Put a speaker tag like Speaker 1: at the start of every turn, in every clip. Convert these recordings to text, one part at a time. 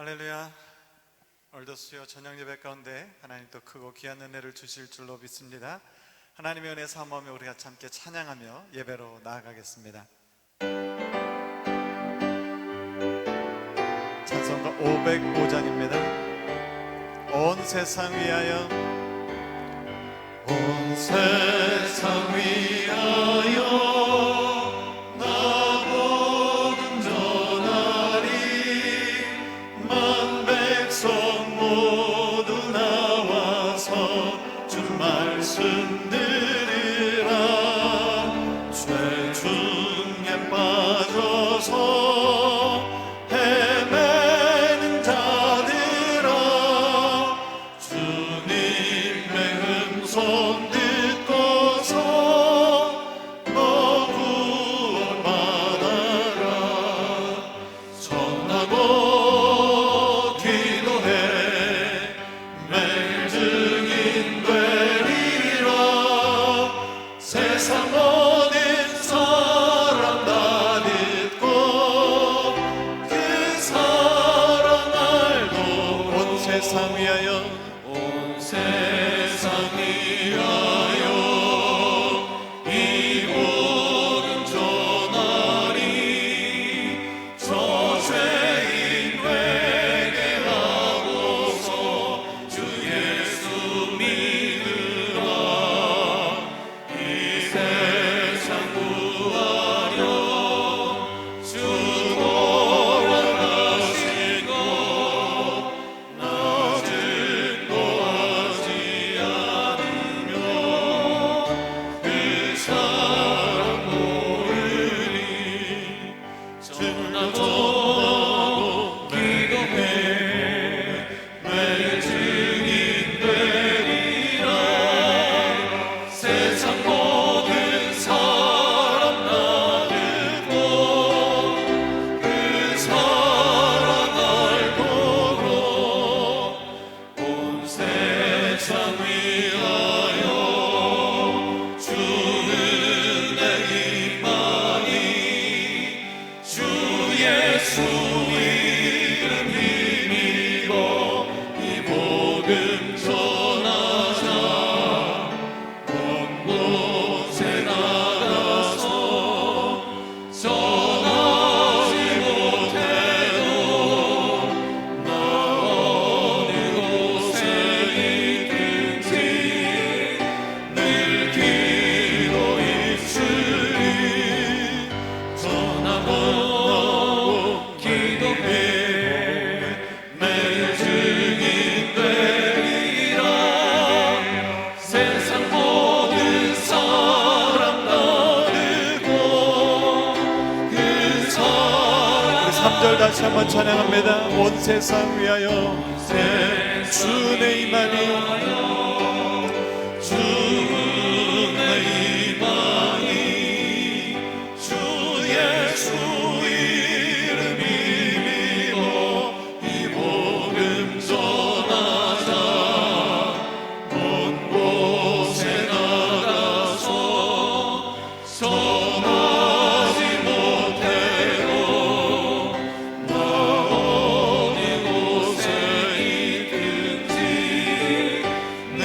Speaker 1: 할렐루야. 오늘도 수요 저녁 예배 가운데 하나님 또 크고 귀한 은혜를 주실 줄로 믿습니다. 하나님의 은혜 사모하며 우리가 함께 찬양하며 예배로 나아가겠습니다. 찬송가 505장입니다. 온 세상 위하여, 온 세상 위하여 말씀 들으라. 죄 중에 빠져서 헤매는 자들아, 주님의 음성 듣고서 너 구원 받아라. 전하고 기도해 매일 증인 되리라. 세상 모든 사람 다 듣고 그 사랑 알고 온 세상 위하여, 온 세상 위하여 이 복음 전하리. 저 죄인 회개하고서 주 예수 믿으라. 이 세상 구하려 주 돌아가시고 나 증거하지 않으며 그 사랑 모르리. 전하고 기도해 매일 증인 되리라. 세상 모든 사람 다 듣고 그 사랑 알고로 온 세상 위하여 주는 내 희망이. 주 예수 이름 힘입어 이 복음 전하자. 온 곳에 나가서 전하지 못해도 나 어느 곳에 있든지 늘 기도 입술이. 전하고 기도해 매일 증인 되리라. 세상 모든 사람 다 듣고 그 사랑. 우리 3절 다시 한번 찬양합니다. 온 세상 위하여 주의 임하니. 주의 임하니. 주 예수 이름 힘입어 이 복음 전하자. 온 곳에 나가서 전하지 못해도 나 어느 곳에 있든지 늘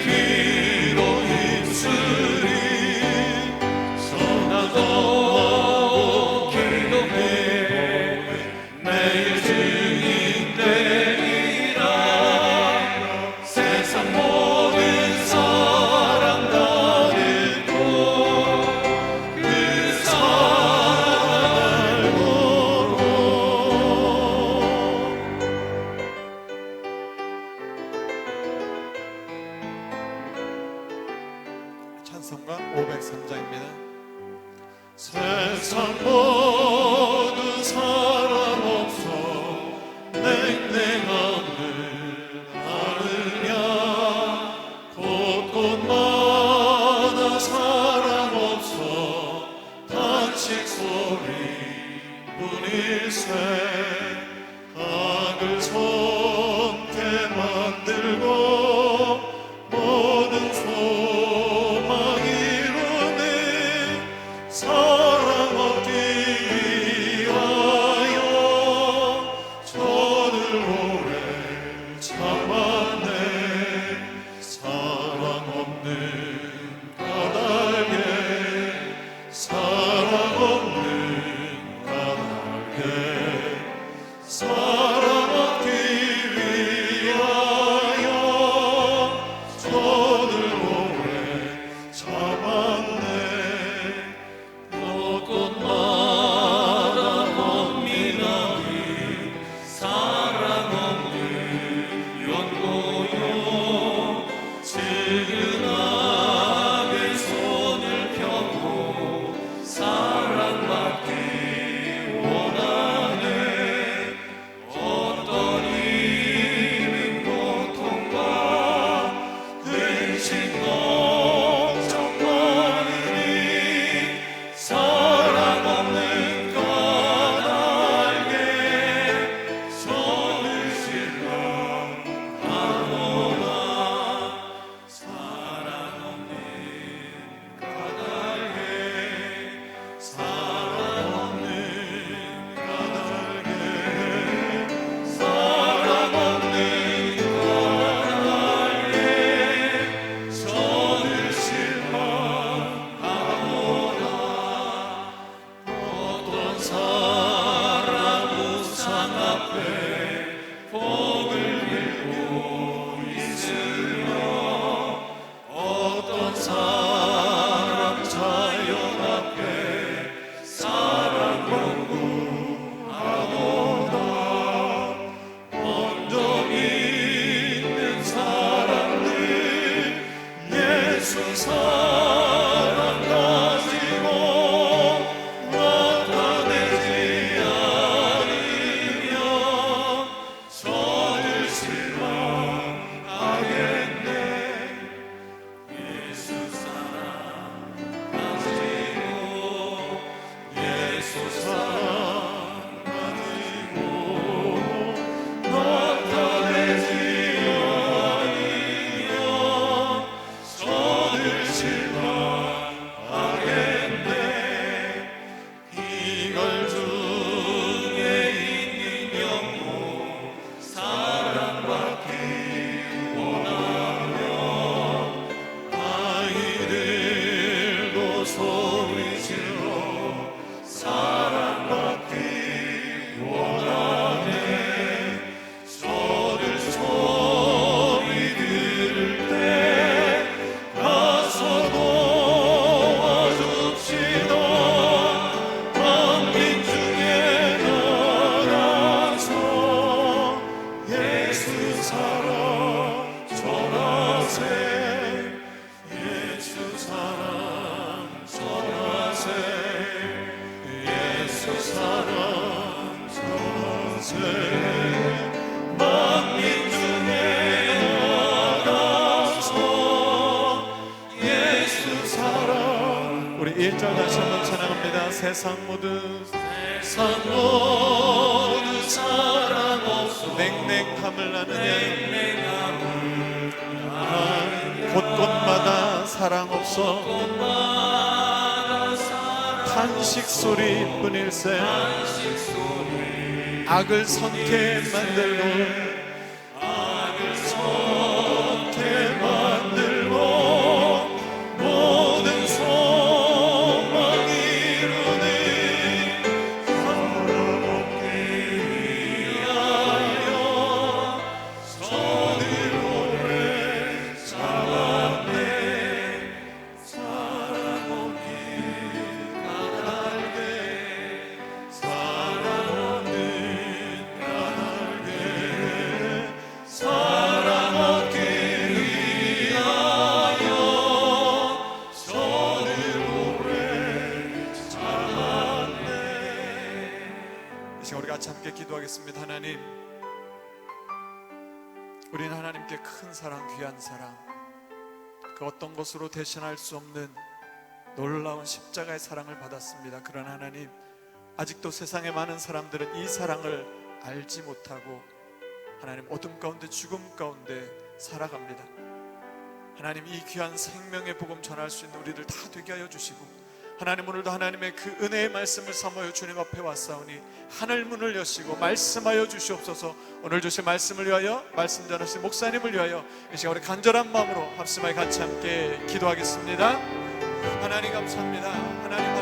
Speaker 1: 기도 입술이. 전하고 기도해 매일 증인 되리라. 세상 모든 사람 다 듣고 그 사랑 알고로. 찬송가 503장입니다. 세상 모든 사람 없어 냉랭함을 아느냐. 곳곳마다 사람 없어 탄식 소리 뿐일세. 악을 손때 만들고 모든 소망 이루는 사랑 얻기 위하여 저를 사랑받기 위하여 저를 오래 참았네.
Speaker 2: 꽃꽃마다 꽃미나리 사랑 없는 연고요 지근하게 손을 펴고 사랑받기 원하네. 어떤 힘은 고통과 근심 걱정 많으니 사랑 없는 까닭에 손을 실망하노라. 사랑 없는 까닭에 사랑 없는 까닭에 사랑 없는 까닭에 손을 실망하노라. 어떤 사람 우상 앞에 복을 빌고 있으며 어떤 사람 자연 앞에 사랑 공부하노라. 언덕 있는 사람들 예수 사랑 가지고 나타내지 않으면 손을 실망하겠네. 예수 사랑 가지고 예수 사랑 가지고 나타내지 않으면 손을 실망하겠네. 이걸 중에 있는 영혼 사랑받기 원하며 아이 들고 소리 질러 사랑받기 원하네. 저들 소리 들을 때 가서 도와줍시다. 만민 중에 나가서 예수 사랑 전하세. 예수 사랑 전하세. 예수 사랑 전하세. 만민 중에 나가서 예수 사랑.
Speaker 1: 우리 1절 다시 한번 찬양합니다. 세상 모두
Speaker 2: 사랑 없어
Speaker 1: 냉랭함을 나누냐 곳곳마다 사랑 없어 탄식 소리뿐일세. 악을 선케 만들고 모든 소망 이루는 사랑 없기 위하여 손을 오래 잡았네. 사랑 없기 까닭에 사랑 없는 까닭에 사랑 얻기 위하여 손을 오래 잡았네. 이 시간 우리 같이 함께 기도하겠습니다. 하나님, 우리는 하나님께 큰 사랑, 귀한 사랑, 그 어떤 것으로 대신할 수 없는 놀라운 십자가의 사랑을 받았습니다. 그러나 하나님, 아직도 세상의 많은 사람들은 이 사랑을 알지 못하고 하나님 어둠 가운데 죽음 가운데 살아갑니다. 하나님, 이 귀한 생명의 복음 전할 수 있는 우리들 다 되게 하여 주시고, 하나님 오늘도 하나님의 그 은혜의 말씀을 삼아요 주님 앞에 왔사오니 하늘 문을 여시고 말씀하여 주시옵소서. 오늘 주신 말씀을 위하여, 말씀 전하신 목사님을 위하여 이 시간 우리 간절한 마음으로 합심하여 같이 함께 기도하겠습니다. 하나님 감사합니다. 하나님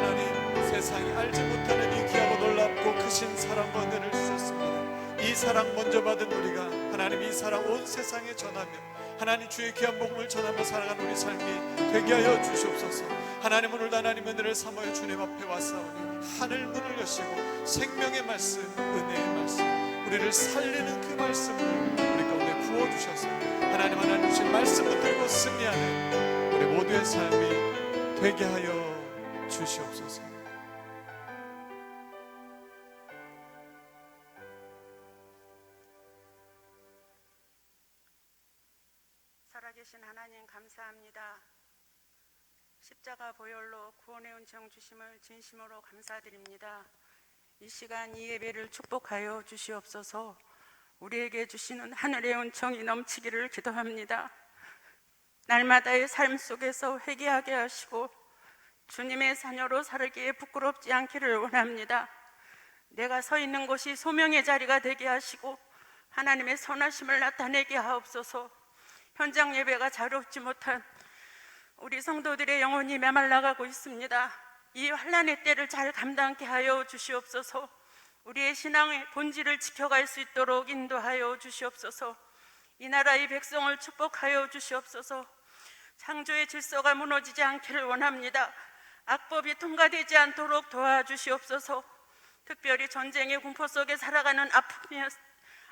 Speaker 1: 세상이 알지 못하는 이 귀하고 놀랍고 그 크신 사랑과 은혜를 주셨습니다. 이 사랑 먼저 받은 우리가 하나님 이 사랑 온 세상에 전하며 하나님 주의 귀한 복음을 전하며 살아가는 우리 삶이 되게 하여 주시옵소서. 하나님 오늘도 하나님 은혜를 삼하여 주님 앞에 왔사오니 하늘 문을 여시고 생명의 말씀, 은혜의 말씀, 우리를 살리는 그 말씀을 우리 가운데 부어주셔서 하나님 주신 말씀을 들고 승리하는 우리 모두의 삶이 되게 하여 주시옵소서.
Speaker 3: 살아계신 하나님 감사합니다. 십자가 보혈로 구원의 은총 주심을 진심으로 감사드립니다. 이 시간 이 예배를 축복하여 주시옵소서. 우리에게 주시는 하늘의 은총이 넘치기를 기도합니다. 날마다의 삶 속에서 회개하게 하시고 주님의 자녀로 살기에 부끄럽지 않기를 원합니다. 내가 서 있는 곳이 소명의 자리가 되게 하시고 하나님의 선하심을 나타내게 하옵소서. 현장 예배가 자유롭지 못한 우리 성도들의 영혼이 메말라가고 있습니다. 이 환난의 때를 잘 감당케 하여 주시옵소서. 우리의 신앙의 본질을 지켜갈 수 있도록 인도하여 주시옵소서. 이 나라의 백성을 축복하여 주시옵소서. 창조의 질서가 무너지지 않기를 원합니다. 악법이 통과되지 않도록 도와주시옵소서. 특별히 전쟁의 공포 속에 살아가는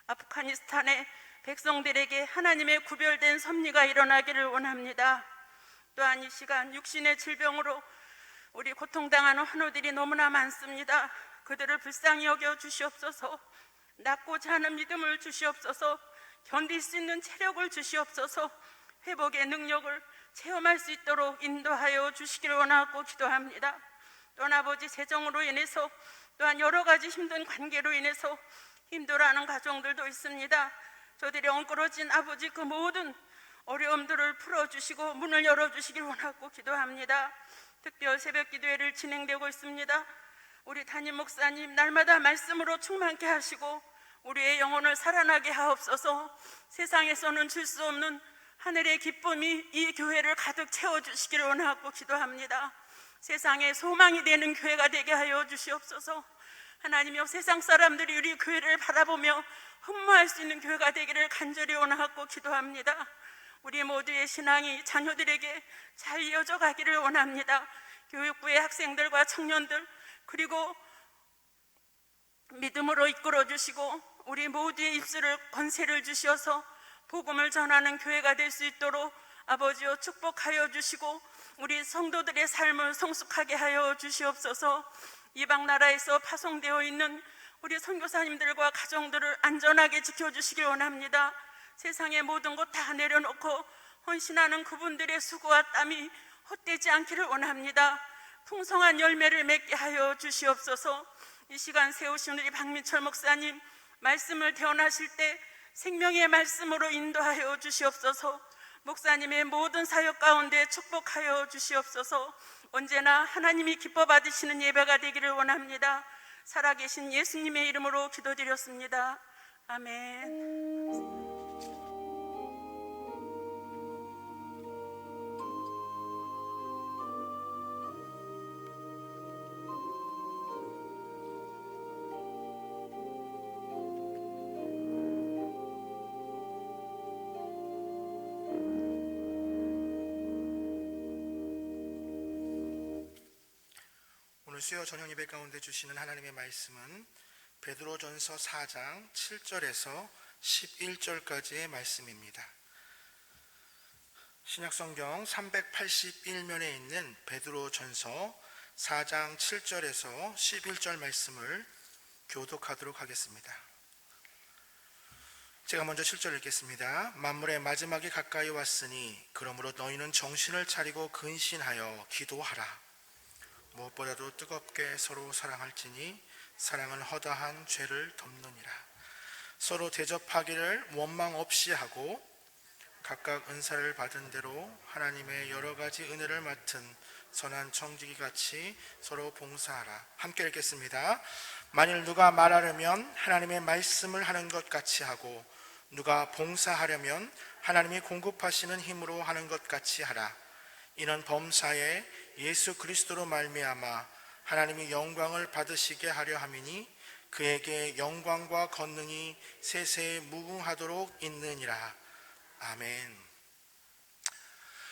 Speaker 3: 아프가니스탄의 백성들에게 하나님의 구별된 섭리가 일어나기를 원합니다. 또한 이 시간 육신의 질병으로 우리 고통당하는 환우들이 너무나 많습니다. 그들을 불쌍히 여겨 주시옵소서. 낫고자 하는 믿음을 주시옵소서. 견딜 수 있는 체력을 주시옵소서. 회복의 능력을 체험할 수 있도록 인도하여 주시기를 원하고 기도합니다. 또한 아버지 재정으로 인해서 또한 여러 가지 힘든 관계로 인해서 힘들어하는 가정들도 있습니다. 저들이 엉그러진 아버지 그 모든 어려움들을 풀어주시고 문을 열어주시길 원하고 기도합니다. 특별 새벽 기도회를 진행되고 있습니다. 우리 담임 목사님 날마다 말씀으로 충만케 하시고 우리의 영혼을 살아나게 하옵소서. 세상에서는 줄 수 없는 하늘의 기쁨이 이 교회를 가득 채워주시기를 원하고 기도합니다. 세상에 소망이 되는 교회가 되게 하여 주시옵소서. 하나님이여, 세상 사람들이 우리 교회를 바라보며 흠모할 수 있는 교회가 되기를 간절히 원하고 기도합니다. 우리 모두의 신앙이 자녀들에게 잘 이어져 가기를 원합니다. 교육부의 학생들과 청년들 그리고 믿음으로 이끌어 주시고 우리 모두의 입술을 권세를 주시어서 복음을 전하는 교회가 될 수 있도록 아버지여 축복하여 주시고 우리 성도들의 삶을 성숙하게 하여 주시옵소서. 이방 나라에서 파송되어 있는 우리 선교사님들과 가정들을 안전하게 지켜주시길 원합니다. 세상의 모든 것 다 내려놓고 헌신하는 그분들의 수고와 땀이 헛되지 않기를 원합니다. 풍성한 열매를 맺게 하여 주시옵소서. 이 시간 세우신 우리 박민철 목사님 말씀을 대언하실 때 생명의 말씀으로 인도하여 주시옵소서. 목사님의 모든 사역 가운데 축복하여 주시옵소서. 언제나 하나님이 기뻐 받으시는 예배가 되기를 원합니다. 살아계신 예수님의 이름으로 기도드렸습니다. 아멘.
Speaker 4: 오늘 수요 저녁 예배 가운데 주시는 하나님의 말씀은 베드로전서 4장 7절에서 11절까지의 말씀입니다. 신약성경 381면에 있는 베드로전서 4장 7절에서 11절 말씀을 교독하도록 하겠습니다. 제가 먼저 7절 읽겠습니다. 만물의 마지막이 가까이 왔으니 그러므로 너희는 정신을 차리고 근신하여 기도하라. 무엇보다도 뜨겁게 서로 사랑할지니 사랑은 허다한 죄를 덮느니라. 서로 대접하기를 원망 없이 하고 각각 은사를 받은 대로 하나님의 여러 가지 은혜를 맡은 선한 청지기 같이 서로 봉사하라. 함께 읽겠습니다. 만일 누가 말하려면 하나님의 말씀을 하는 것 같이 하고 누가 봉사하려면 하나님이 공급하시는 힘으로 하는 것 같이 하라. 이는 범사에 예수 그리스도로 말미암아 하나님이 영광을 받으시게 하려 함이니 그에게 영광과 권능이 세세 무궁하도록 있느니라. 아멘.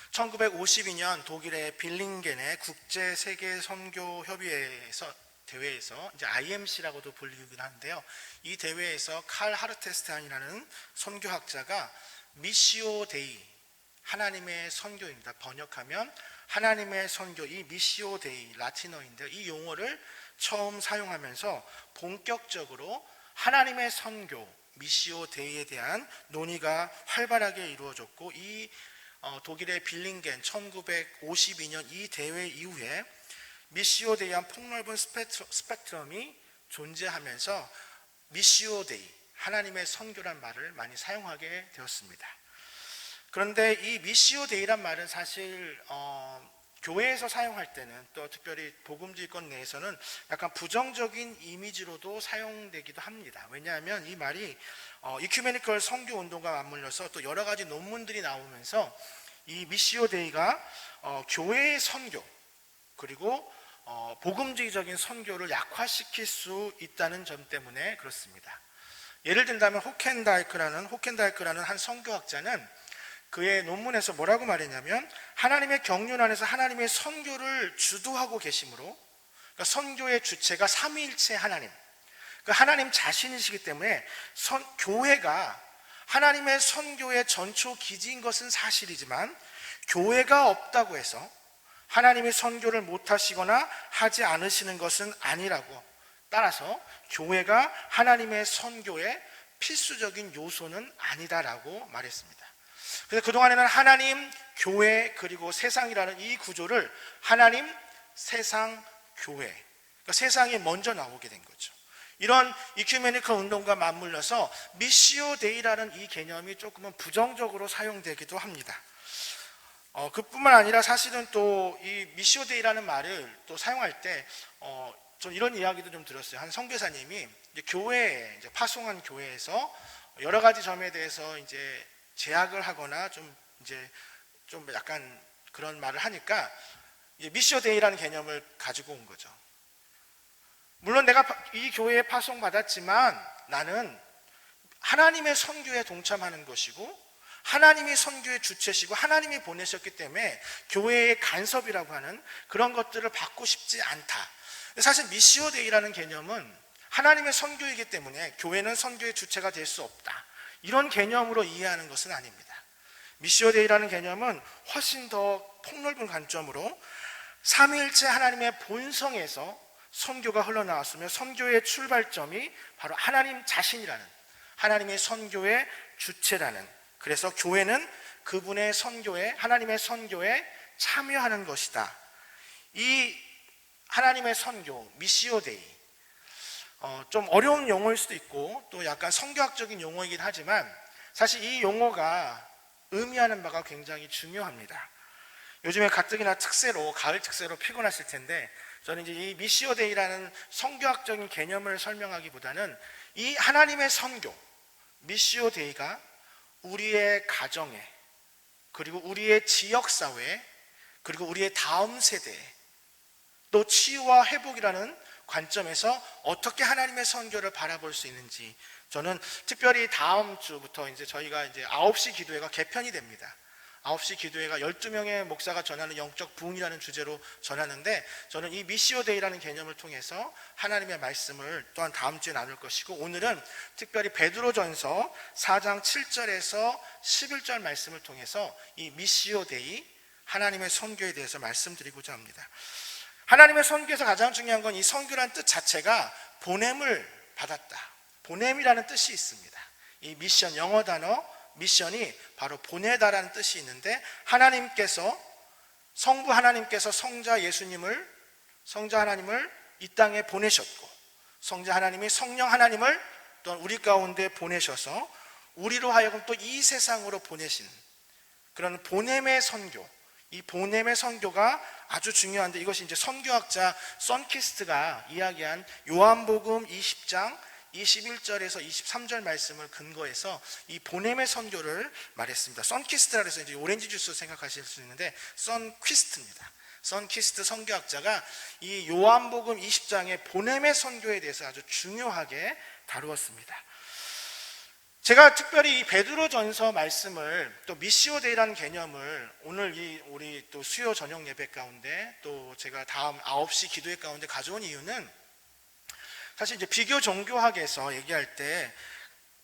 Speaker 4: 1952년 독일의 빌링겐의 국제 세계 선교 협의회에서 대회에서 이제 IMC라고도 불리긴 하는데요. 이 대회에서 칼 하르테스탄이라는 선교학자가 미시오 데이, 하나님의 선교입니다. 번역하면 하나님의 선교, 이 미시오 데이 라틴어인데요. 이 용어를 처음 사용하면서 본격적으로 하나님의 선교, 미시오 데이에 대한 논의가 활발하게 이루어졌고, 이 독일의 빌링겐 1952년 이 대회 이후에 미시오 데이한 폭넓은 스펙트럼이 존재하면서 미시오 데이, 하나님의 선교란 말을 많이 사용하게 되었습니다. 그런데 이 미시오 데이란 말은 사실 교회에서 사용할 때는, 또 특별히 복음주의권 내에서는 약간 부정적인 이미지로도 사용되기도 합니다. 왜냐하면 이 말이 이큐메니컬 선교 운동과 맞물려서 또 여러 가지 논문들이 나오면서 이 미시오 데이가 교회의 선교, 그리고 복음주의적인 선교를 약화시킬 수 있다는 점 때문에 그렇습니다. 예를 든다면 호켄다이크라는 한 선교학자는 그의 논문에서 뭐라고 말했냐면, 하나님의 경륜 안에서 하나님의 선교를 주도하고 계시므로, 그러니까 선교의 주체가 삼위일체 하나님, 그러니까 하나님 자신이시기 때문에 교회가 하나님의 선교의 전초 기지인 것은 사실이지만, 교회가 없다고 해서 하나님이 선교를 못하시거나 하지 않으시는 것은 아니라고, 따라서 교회가 하나님의 선교의 필수적인 요소는 아니다라고 말했습니다. 그래서 그동안에는 하나님, 교회, 그리고 세상이라는 이 구조를 하나님, 세상, 교회, 그러니까 세상이 먼저 나오게 된 거죠. 이런 이큐메니컬 운동과 맞물려서 미시오 데이라는 이 개념이 조금은 부정적으로 사용되기도 합니다. 그뿐만 아니라 사실은 또 이 미시오 데이라는 말을 또 사용할 때 전 이런 이야기도 좀 들었어요. 한 선교사님이 이제 교회에, 이제 파송한 교회에서 여러 가지 점에 대해서 이제 제약을 하거나 좀 약간 그런 말을 하니까 이제 미시오 데이라는 개념을 가지고 온 거죠. 물론 내가 이 교회에 파송받았지만 나는 하나님의 선교에 동참하는 것이고, 하나님이 선교의 주체시고 하나님이 보내셨기 때문에 교회의 간섭이라고 하는 그런 것들을 받고 싶지 않다. 사실 미시오 데이라는 개념은 하나님의 선교이기 때문에 교회는 선교의 주체가 될 수 없다, 이런 개념으로 이해하는 것은 아닙니다. 미시오 데이라는 개념은 훨씬 더 폭넓은 관점으로 삼위일체 하나님의 본성에서 선교가 흘러나왔으며, 선교의 출발점이 바로 하나님 자신이라는, 하나님의 선교의 주체라는, 그래서 교회는 그분의 선교에, 하나님의 선교에 참여하는 것이다. 이 하나님의 선교, 미시오 데이, 좀 어려운 용어일 수도 있고 또 약간 선교학적인 용어이긴 하지만, 사실 이 용어가 의미하는 바가 굉장히 중요합니다. 요즘에 가뜩이나 특세로, 가을 특세로 피곤하실 텐데, 저는 이제 이 미시오 데이라는 선교학적인 개념을 설명하기보다는 이 하나님의 선교, 미시오 데이가 우리의 가정에, 그리고 우리의 지역사회에, 그리고 우리의 다음 세대에, 또 치유와 회복이라는 관점에서 어떻게 하나님의 선교를 바라볼 수 있는지, 저는 특별히 다음 주부터 이제 저희가 이제 9시 기도회가 개편이 됩니다. 9시 기도회가 12명의 목사가 전하는 영적 부흥이라는 주제로 전하는데, 저는 이 미시오 데이라는 개념을 통해서 하나님의 말씀을 또한 다음 주에 나눌 것이고, 오늘은 특별히 베드로전서 4장 7절에서 11절 말씀을 통해서 이 미시오 데이, 하나님의 선교에 대해서 말씀드리고자 합니다. 하나님의 선교에서 가장 중요한 건 이 선교란 뜻 자체가 보냄을 받았다, 보냄이라는 뜻이 있습니다. 이 미션, 영어 단어 미션이 바로 보내다라는 뜻이 있는데, 하나님께서, 성부 하나님께서 성자 하나님을 이 땅에 보내셨고, 성자 하나님이 성령 하나님을 또한 우리 가운데 보내셔서 우리로 하여금 또 이 세상으로 보내신 그런 보냄의 선교, 이 보냄의 선교가 아주 중요한데, 이것이 이제 선교학자 선키스트가 이야기한 요한복음 20장 21절에서 23절 말씀을 근거해서 이 보냄의 선교를 말했습니다. 선키스트라 해서 이제 오렌지 주스 생각하실 수 있는데 선퀴스트입니다. 선키스트 선교학자가 이 요한복음 20장의 보냄의 선교에 대해서 아주 중요하게 다루었습니다. 제가 특별히 이 베드로전서 말씀을 또 미시오 데이라는 개념을 오늘 우리 또 수요 저녁 예배 가운데 또 제가 다음 9시 기도회 가운데 가져온 이유는 사실 이제 비교 종교학에서 얘기할 때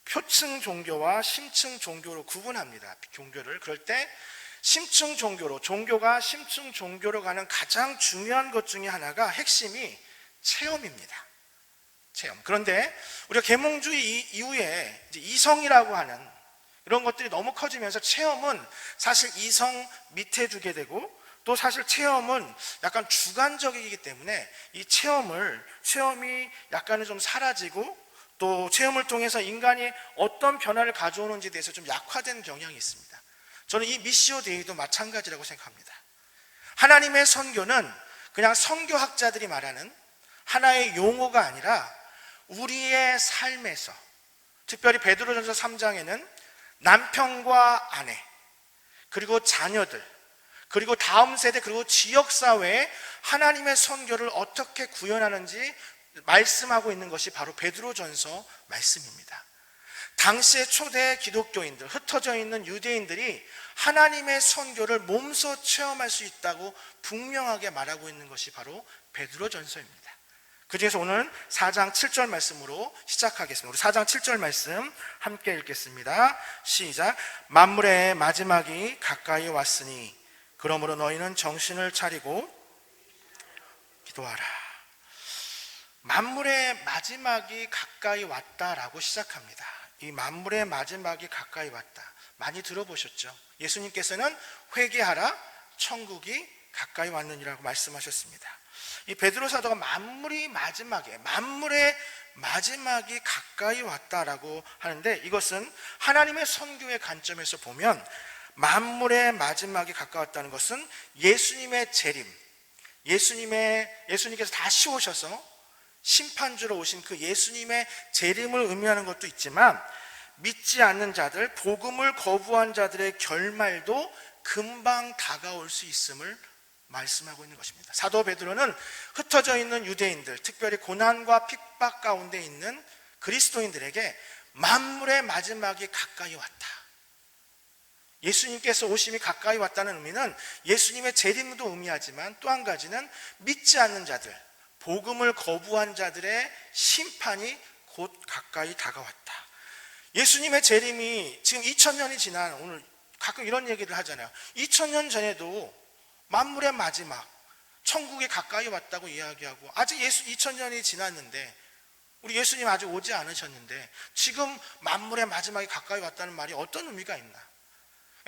Speaker 4: 표층 종교와 심층 종교로 구분합니다. 종교를. 그럴 때 심층 종교로, 종교가 심층 종교로 가는 가장 중요한 것 중에 하나가 핵심이 체험입니다. 체험. 그런데 우리가 계몽주의 이후에 이제 이성이라고 하는 이런 것들이 너무 커지면서 체험은 사실 이성 밑에 두게 되고 또 사실 체험은 약간 주관적이기 때문에 이 체험이 약간은 좀 사라지고 또 체험을 통해서 인간이 어떤 변화를 가져오는지에 대해서 좀 약화된 경향이 있습니다. 저는 이 미시오 데이도 마찬가지라고 생각합니다. 하나님의 선교는 그냥 선교학자들이 말하는 하나의 용어가 아니라 우리의 삶에서, 특별히 베드로전서 3장에는 남편과 아내, 그리고 자녀들, 그리고 다음 세대, 그리고 지역사회에 하나님의 선교를 어떻게 구현하는지 말씀하고 있는 것이 바로 베드로전서 말씀입니다. 당시의 초대 기독교인들, 흩어져 있는 유대인들이 하나님의 선교를 몸소 체험할 수 있다고 분명하게 말하고 있는 것이 바로 베드로전서입니다. 그 중에서 오늘 4장 7절 말씀으로 시작하겠습니다. 우리 4장 7절 말씀 함께 읽겠습니다. 시작. 만물의 마지막이 가까이 왔으니 그러므로 너희는 정신을 차리고 기도하라. 만물의 마지막이 가까이 왔다라고 시작합니다. 이 만물의 마지막이 가까이 왔다. 많이 들어보셨죠? 예수님께서는 회개하라, 천국이 가까이 왔느니라고 말씀하셨습니다. 이 베드로 사도가 만물의 마지막이 가까이 왔다라고 하는데, 이것은 하나님의 선교의 관점에서 보면 만물의 마지막이 가까웠다는 것은 예수님의 재림, 예수님께서 다시 오셔서 심판주로 오신 그 예수님의 재림을 의미하는 것도 있지만, 믿지 않는 자들, 복음을 거부한 자들의 결말도 금방 다가올 수 있음을 말씀하고 있는 것입니다. 사도 베드로는 흩어져 있는 유대인들, 특별히 고난과 핍박 가운데 있는 그리스도인들에게 만물의 마지막이 가까이 왔다, 예수님께서 오심이 가까이 왔다는 의미는 예수님의 재림도 의미하지만 또 한 가지는 믿지 않는 자들, 복음을 거부한 자들의 심판이 곧 가까이 다가왔다. 예수님의 재림이 지금 2000년이 지난 오늘 가끔 이런 얘기를 하잖아요. 2000년 전에도 만물의 마지막, 천국이 가까이 왔다고 이야기하고, 아직 2000년이 지났는데, 우리 예수님 아직 오지 않으셨는데 지금 만물의 마지막이 가까이 왔다는 말이 어떤 의미가 있나?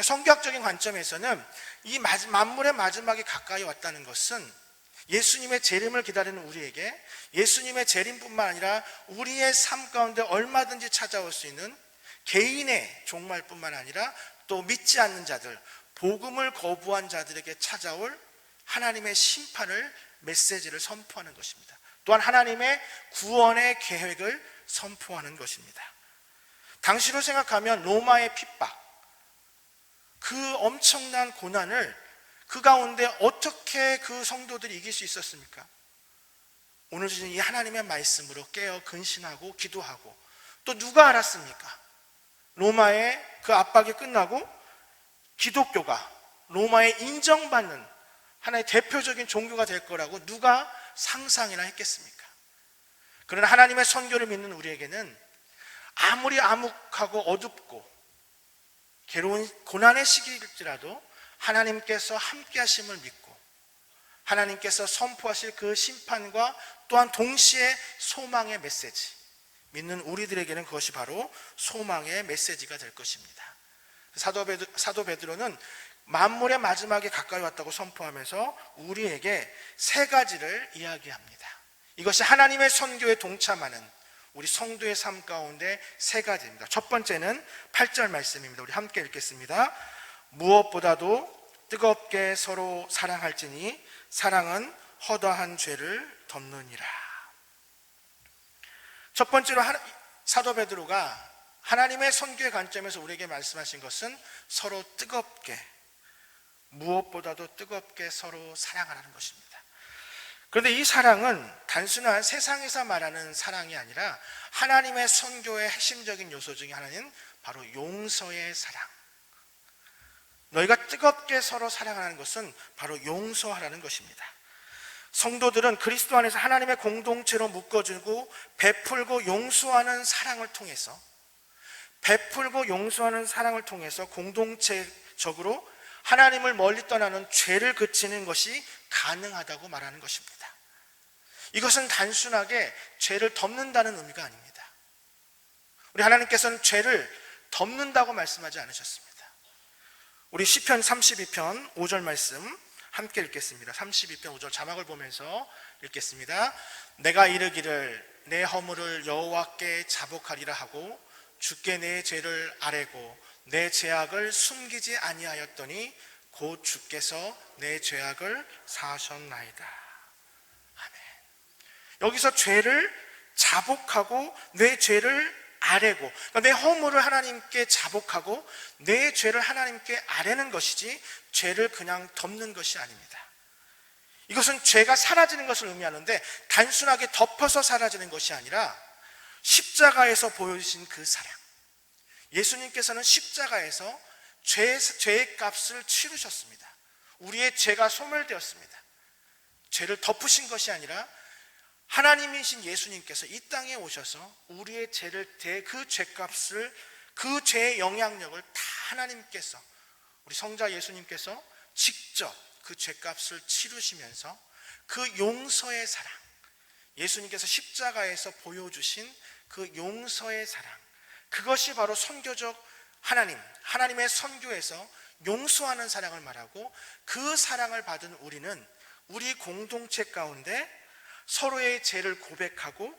Speaker 4: 성경학적인 관점에서는 이 만물의 마지막이 가까이 왔다는 것은 예수님의 재림을 기다리는 우리에게 예수님의 재림뿐만 아니라 우리의 삶 가운데 얼마든지 찾아올 수 있는 개인의 종말뿐만 아니라 또 믿지 않는 자들, 복음을 거부한 자들에게 찾아올 하나님의 심판을, 메시지를 선포하는 것입니다. 또한 하나님의 구원의 계획을 선포하는 것입니다. 당시로 생각하면 로마의 핍박, 그 엄청난 고난을 그 가운데 어떻게 그 성도들이 이길 수 있었습니까? 오늘 주신 이 하나님의 말씀으로 깨어 근신하고 기도하고, 또 누가 알았습니까? 로마의 그 압박이 끝나고 기독교가 로마에 인정받는 하나의 대표적인 종교가 될 거라고 누가 상상이나 했겠습니까? 그러나 하나님의 선교를 믿는 우리에게는 아무리 암흑하고 어둡고 괴로운 고난의 시기일지라도 하나님께서 함께 하심을 믿고 하나님께서 선포하실 그 심판과 또한 동시에 소망의 메시지, 믿는 우리들에게는 그것이 바로 소망의 메시지가 될 것입니다. 사도 베드로는 만물의 마지막에 가까이 왔다고 선포하면서 우리에게 세 가지를 이야기합니다. 이것이 하나님의 선교에 동참하는 우리 성도의 삶 가운데 세 가지입니다. 첫 번째는 8절 말씀입니다. 우리 함께 읽겠습니다. 무엇보다도 뜨겁게 서로 사랑할지니 사랑은 허다한 죄를 덮느니라. 첫 번째로 사도 베드로가 하나님의 선교의 관점에서 우리에게 말씀하신 것은 서로 뜨겁게, 무엇보다도 뜨겁게 서로 사랑하라는 것입니다. 그런데 이 사랑은 단순한 세상에서 말하는 사랑이 아니라 하나님의 선교의 핵심적인 요소 중에 하나는 바로 용서의 사랑. 너희가 뜨겁게 서로 사랑하는 것은 바로 용서하라는 것입니다. 성도들은 그리스도 안에서 하나님의 공동체로 묶어주고 베풀고 용서하는 사랑을 통해서 공동체적으로 하나님을 멀리 떠나는 죄를 그치는 것이 가능하다고 말하는 것입니다. 이것은 단순하게 죄를 덮는다는 의미가 아닙니다. 우리 하나님께서는 죄를 덮는다고 말씀하지 않으셨습니다. 우리 시편 32편 5절 말씀 함께 읽겠습니다. 32편 5절 자막을 보면서 읽겠습니다. 내가 이르기를 내 허물을 여호와께 자복하리라 하고 주께 내 죄를 아뢰고 내 죄악을 숨기지 아니하였더니 곧 주께서 내 죄악을 사하셨나이다. 아멘. 여기서 죄를 자복하고 내 죄를 아뢰고, 그러니까 내 허물을 하나님께 자복하고 내 죄를 하나님께 아뢰는 것이지 죄를 그냥 덮는 것이 아닙니다. 이것은 죄가 사라지는 것을 의미하는데 단순하게 덮어서 사라지는 것이 아니라 십자가에서 보여주신 그 사랑. 예수님께서는 십자가에서 죄의 값을 치르셨습니다. 우리의 죄가 소멸되었습니다. 죄를 덮으신 것이 아니라 하나님이신 예수님께서 이 땅에 오셔서 우리의 죄를 그 죄값을, 그 죄의 영향력을 다 하나님께서, 우리 성자 예수님께서 직접 그 죄값을 치르시면서 그 용서의 사랑, 예수님께서 십자가에서 보여주신 그 용서의 사랑, 그것이 바로 선교적 하나님의 선교에서 용서하는 사랑을 말하고, 그 사랑을 받은 우리는 우리 공동체 가운데 서로의 죄를 고백하고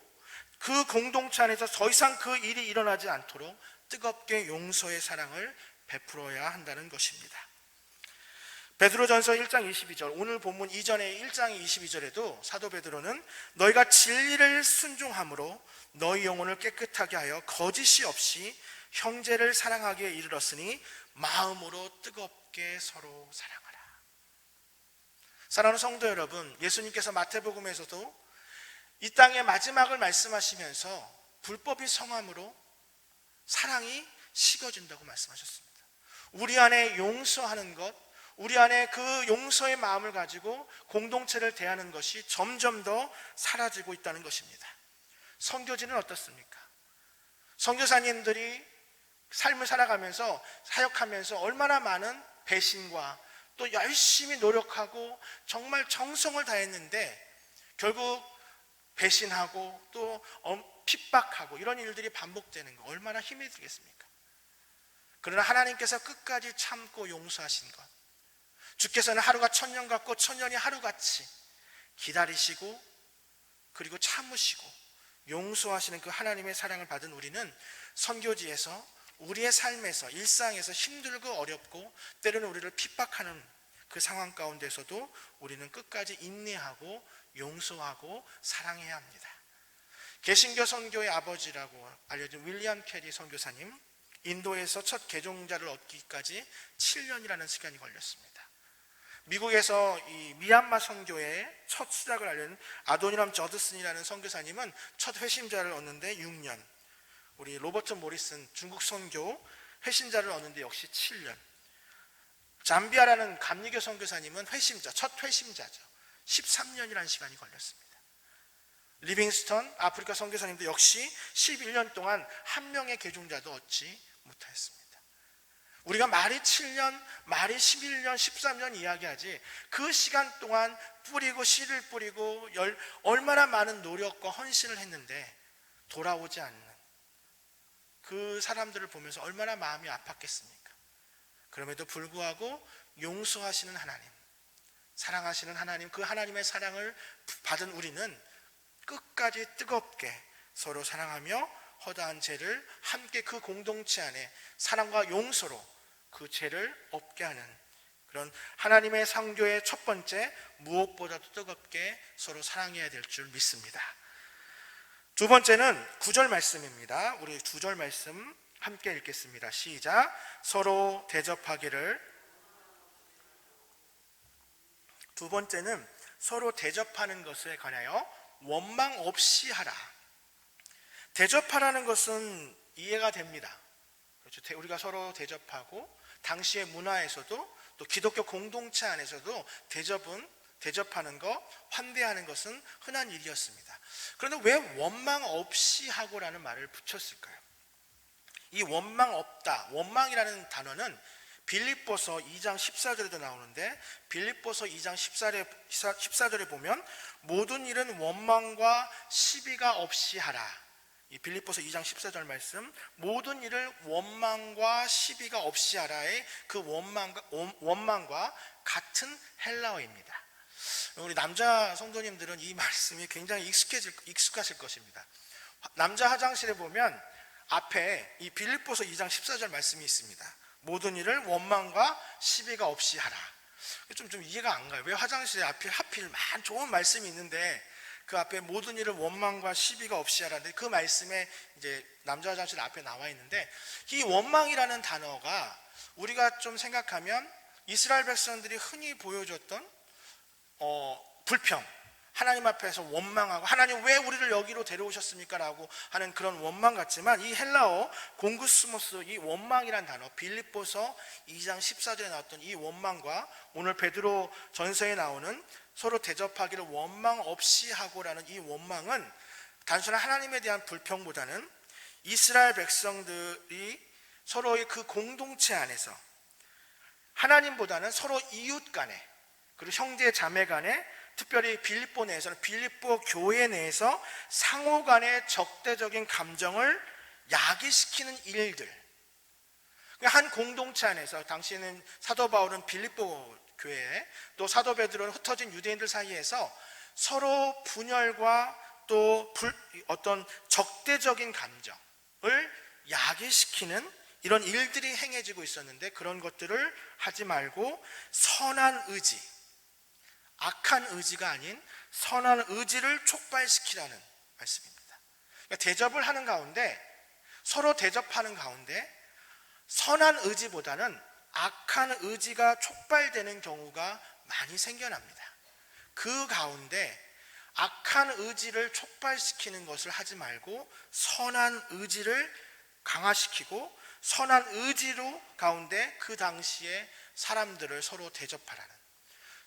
Speaker 4: 그 공동체 안에서 더 이상 그 일이 일어나지 않도록 뜨겁게 용서의 사랑을 베풀어야 한다는 것입니다. 베드로전서 1장 22절, 오늘 본문 이전의 1장 22절에도 사도 베드로는 너희가 진리를 순종함으로 너희 영혼을 깨끗하게 하여 거짓이 없이 형제를 사랑하기에 이르렀으니 마음으로 뜨겁게 서로 사랑하라. 사랑하는 성도 여러분, 예수님께서 마태복음에서도 이 땅의 마지막을 말씀하시면서 불법이 성함으로 사랑이 식어진다고 말씀하셨습니다. 우리 안에 용서하는 것, 우리 안에 그 용서의 마음을 가지고 공동체를 대하는 것이 점점 더 사라지고 있다는 것입니다. 선교지는 어떻습니까? 선교사님들이 삶을 살아가면서 사역하면서 얼마나 많은 배신과 또 열심히 노력하고 정말 정성을 다했는데 결국 배신하고 또 핍박하고 이런 일들이 반복되는 거 얼마나 힘이 들겠습니까? 그러나 하나님께서 끝까지 참고 용서하신 것, 주께서는 하루가 천년 같고 천년이 하루같이 기다리시고 그리고 참으시고 용서하시는 그 하나님의 사랑을 받은 우리는 선교지에서 우리의 삶에서 일상에서 힘들고 어렵고 때로는 우리를 핍박하는 그 상황 가운데서도 우리는 끝까지 인내하고 용서하고 사랑해야 합니다. 개신교 선교의 아버지라고 알려진 윌리엄 캐리 선교사님, 인도에서 첫 개종자를 얻기까지 7년이라는 시간이 걸렸습니다. 미국에서 이 미얀마 선교의 첫 시작을 알려진 아도니람 저드슨이라는 선교사님은 첫 회심자를 얻는데 6년, 우리 로버트 모리슨 중국 선교 회심자를 얻는데 역시 7년, 잠비아라는 감리교 선교사님은 첫 회심자죠. 13년이라는 시간이 걸렸습니다. 리빙스턴 아프리카 선교사님도 역시 11년 동안 한 명의 개종자도 얻지 못하였습니다. 우리가 말이 7년, 말이 11년, 13년 이야기하지 그 시간 동안 뿌리고 씨를 뿌리고 얼마나 많은 노력과 헌신을 했는데 돌아오지 않는 그 사람들을 보면서 얼마나 마음이 아팠겠습니까? 그럼에도 불구하고 용서하시는 하나님, 사랑하시는 하나님, 그 하나님의 사랑을 받은 우리는 끝까지 뜨겁게 서로 사랑하며 허다한 죄를 함께 그 공동체 안에 사랑과 용서로 그 죄를 없게 하는 그런 하나님의 선교의 첫 번째, 무엇보다도 뜨겁게 서로 사랑해야 될 줄 믿습니다. 두 번째는 9절 말씀입니다. 우리 9절 말씀 함께 읽겠습니다. 시작. 서로 대접하기를 두 번째는 서로 대접하는 것에 관하여 원망 없이 하라. 대접하라는 것은 이해가 됩니다. 그렇죠. 우리가 서로 대접하고 당시의 문화에서도 또 기독교 공동체 안에서도 대접하는 것, 환대하는 것은 흔한 일이었습니다. 그런데 왜 원망 없이 하고라는 말을 붙였을까요? 이 원망 없다, 원망이라는 단어는 빌립보서 2장 14절에도 나오는데 빌립보서 2장 14절에 보면 모든 일은 원망과 시비가 없이 하라. 이 빌립보서 2장 14절 말씀, 모든 일을 원망과 시비가 없이 하라의 그 원망과 같은 헬라어입니다. 우리 남자 성도님들은 이 말씀이 굉장히 익숙하실 것입니다. 남자 화장실에 보면 앞에 이 빌립보서 2장 14절 말씀이 있습니다. 모든 일을 원망과 시비가 없이 하라. 좀 이해가 안 가요. 왜 화장실에 앞에 하필 좋은 말씀이 있는데 그 앞에 모든 일을 원망과 시비가 없이 하라는데 그 말씀에 이제 남자 화장실 앞에 나와 있는데 이 원망이라는 단어가 우리가 좀 생각하면 이스라엘 백성들이 흔히 보여줬던 불평, 하나님 앞에서 원망하고 하나님 왜 우리를 여기로 데려오셨습니까? 라고 하는 그런 원망 같지만 이 헬라어 공구스모스, 이 원망이란 단어, 빌립보서 2장 14절에 나왔던 이 원망과 오늘 베드로 전서에 나오는 서로 대접하기를 원망 없이 하고라는 이 원망은 단순한 하나님에 대한 불평보다는 이스라엘 백성들이 서로의 그 공동체 안에서 하나님보다는 서로 이웃 간에 그리고 형제 자매 간에 특별히 빌립보 내에서는 빌립보 교회 내에서 상호 간의 적대적인 감정을 야기시키는 일들, 한 공동체 안에서 당시에는 사도 바울은 빌립보 교회에 또 사도 베드로는 흩어진 유대인들 사이에서 서로 분열과 또 어떤 적대적인 감정을 야기시키는 이런 일들이 행해지고 있었는데 그런 것들을 하지 말고 선한 의지, 악한 의지가 아닌 선한 의지를 촉발시키라는 말씀입니다. 그러니까 대접을 하는 가운데 서로 대접하는 가운데 선한 의지보다는 악한 의지가 촉발되는 경우가 많이 생겨납니다. 그 가운데 악한 의지를 촉발시키는 것을 하지 말고 선한 의지를 강화시키고 선한 의지로 가운데 그 당시에 사람들을 서로 대접하라는,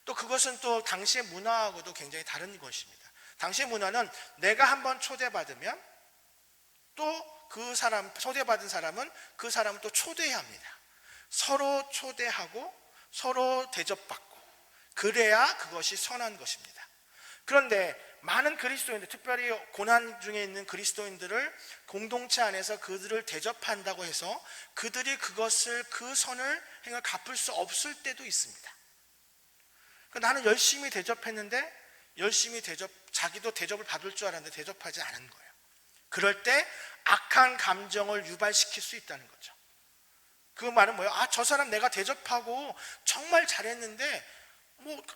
Speaker 4: 또 그것은 또 당시의 문화하고도 굉장히 다른 것입니다. 당시의 문화는 내가 한번 초대받으면 또 그 사람, 초대받은 사람은 그 사람을 또 초대해야 합니다. 서로 초대하고 서로 대접받고 그래야 그것이 선한 것입니다. 그런데 많은 그리스도인들, 특별히 고난 중에 있는 그리스도인들을 공동체 안에서 그들을 대접한다고 해서 그들이 그것을 그 선을 행을 갚을 수 없을 때도 있습니다. 나는 열심히 대접했는데 자기도 대접을 받을 줄 알았는데 대접하지 않은 거예요. 그럴 때 악한 감정을 유발시킬 수 있다는 거죠. 그 말은 뭐예요? 저 사람 내가 대접하고 정말 잘했는데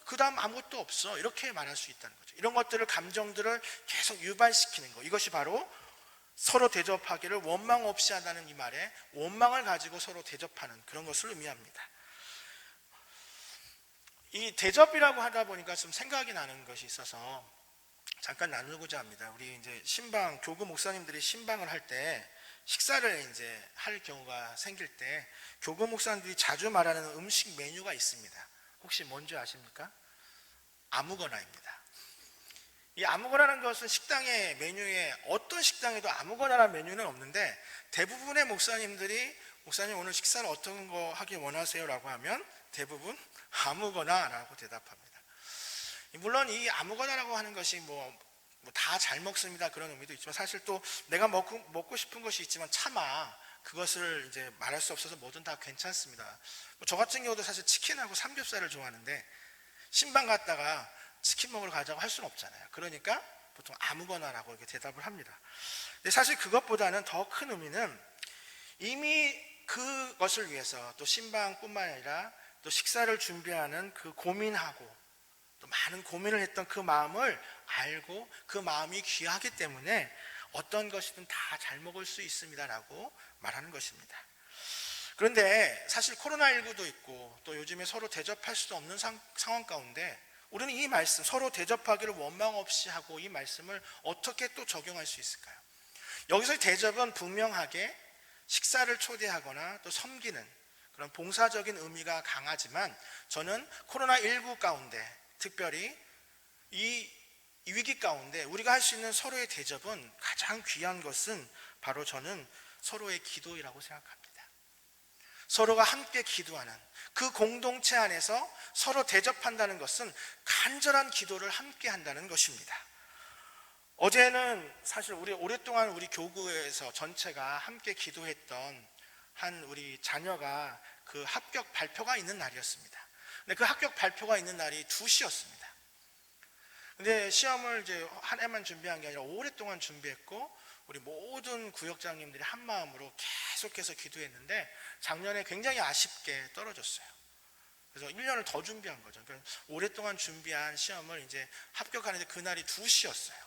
Speaker 4: 그 다음 아무것도 없어, 이렇게 말할 수 있다는 거죠. 이런 것들을, 감정들을 계속 유발시키는 거, 이것이 바로 서로 대접하기를 원망 없이 한다는 이 말에 원망을 가지고 서로 대접하는 그런 것을 의미합니다. 이 대접이라고 하다 보니까 좀 생각이 나는 것이 있어서 잠깐 나누고자 합니다. 우리 이제 교구 목사님들이 신방을 할 때 식사를 이제 할 경우가 생길 때 교구 목사님들이 자주 말하는 음식 메뉴가 있습니다. 혹시 뭔지 아십니까? 아무거나입니다. 이 아무거나라는 것은 식당의 메뉴에, 어떤 식당에도 아무거나라는 메뉴는 없는데 대부분의 목사님들이 목사님 오늘 식사를 어떤 거 하기 원하세요? 라고 하면 대부분 아무거나라고 대답합니다. 물론 이 아무거나라고 하는 것이 다 잘 먹습니다 그런 의미도 있지만 사실 또 내가 먹고 싶은 것이 있지만 차마 그것을 이제 말할 수 없어서 뭐든 다 괜찮습니다. 저 같은 경우도 사실 치킨하고 삼겹살을 좋아하는데 신방 갔다가 치킨 먹으러 가자고 할 수는 없잖아요. 그러니까 보통 아무거나라고 이렇게 대답을 합니다. 근데 사실 그것보다는 더 큰 의미는 이미 그것을 위해서 또 신방뿐만 아니라 또 식사를 준비하는 그 고민하고 또 많은 고민을 했던 그 마음을 알고 그 마음이 귀하기 때문에 어떤 것이든 다 잘 먹을 수 있습니다라고 말하는 것입니다. 그런데 사실 코로나19도 있고 또 요즘에 서로 대접할 수 없는 상황 가운데 우리는 이 말씀, 서로 대접하기를 원망 없이 하고, 이 말씀을 어떻게 또 적용할 수 있을까요? 여기서의 대접은 분명하게 식사를 초대하거나 또 섬기는 그런 봉사적인 의미가 강하지만, 저는 코로나19 가운데, 특별히 이 위기 가운데 우리가 할 수 있는 서로의 대접은, 가장 귀한 것은 바로 저는 서로의 기도이라고 생각합니다. 서로가 함께 기도하는 그 공동체 안에서 서로 대접한다는 것은 간절한 기도를 함께 한다는 것입니다. 어제는 사실 오랫동안 우리 교구에서 전체가 함께 기도했던 한 우리 자녀가 그 합격 발표가 있는 날이었습니다. 근데 그 합격 발표가 있는 날이 2시였습니다. 근데 시험을 이제 한 해만 준비한 게 아니라 오랫동안 준비했고, 우리 모든 구역장님들이 한 마음으로 계속해서 기도했는데, 작년에 굉장히 아쉽게 떨어졌어요. 그래서 1년을 더 준비한 거죠. 그러니까 오랫동안 준비한 시험을 이제 합격하는데 그날이 2시였어요.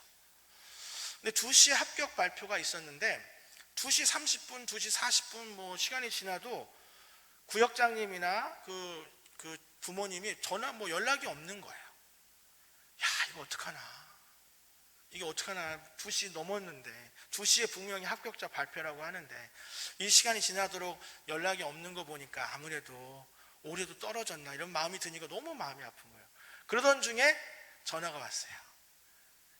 Speaker 4: 근데 2시에 합격 발표가 있었는데 2시 30분, 2시 40분 뭐 시간이 지나도 구역장님이나 그 부모님이 전화 뭐 연락이 없는 거예요. 야, 이거 어떡하나 2시 넘었는데, 2시에 분명히 합격자 발표라고 하는데 이 시간이 지나도록 연락이 없는 거 보니까 아무래도 올해도 떨어졌나 이런 마음이 드니까 너무 마음이 아픈 거예요. 그러던 중에 전화가 왔어요.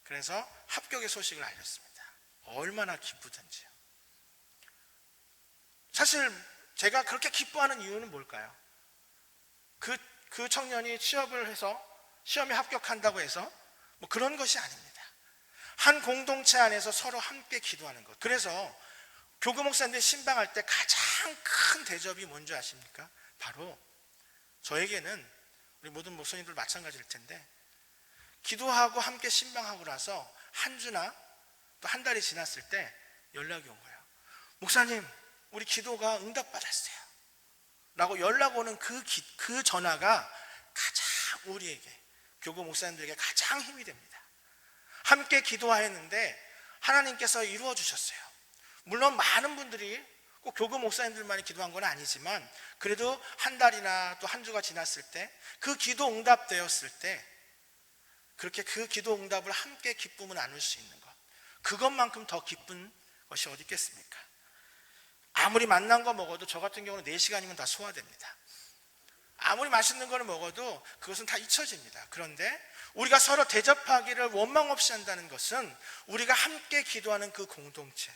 Speaker 4: 그래서 합격의 소식을 알렸습니다. 얼마나 기쁘던지요. 사실 제가 그렇게 기뻐하는 이유는 뭘까요? 그 청년이 취업을 해서 시험에 합격한다고 해서 뭐 그런 것이 아닙니다. 한 공동체 안에서 서로 함께 기도하는 것. 그래서 교구 목사님들 신방할 때 가장 큰 대접이 뭔지 아십니까? 바로 저에게는, 우리 모든 목사님들 마찬가지일 텐데, 기도하고 함께 신방하고 나서 한 주나 또 한 달이 지났을 때 연락이 온 거예요. 목사님, 우리 기도가 응답받았어요 라고 연락 오는 그 전화가 가장 우리에게, 교구 목사님들에게 가장 힘이 됩니다. 함께 기도하였는데 하나님께서 이루어 주셨어요. 물론 많은 분들이 꼭 교구 목사님들만이 기도한 건 아니지만, 그래도 한 달이나 또 한 주가 지났을 때 그 기도 응답되었을 때, 그렇게 그 기도 응답을 함께 기쁨을 나눌 수 있는 것, 그것만큼 더 기쁜 것이 어디 있겠습니까? 아무리 맛난 거 먹어도 저 같은 경우는 4시간이면 다 소화됩니다. 아무리 맛있는 걸 먹어도 그것은 다 잊혀집니다. 그런데 우리가 서로 대접하기를 원망 없이 한다는 것은, 우리가 함께 기도하는 그 공동체,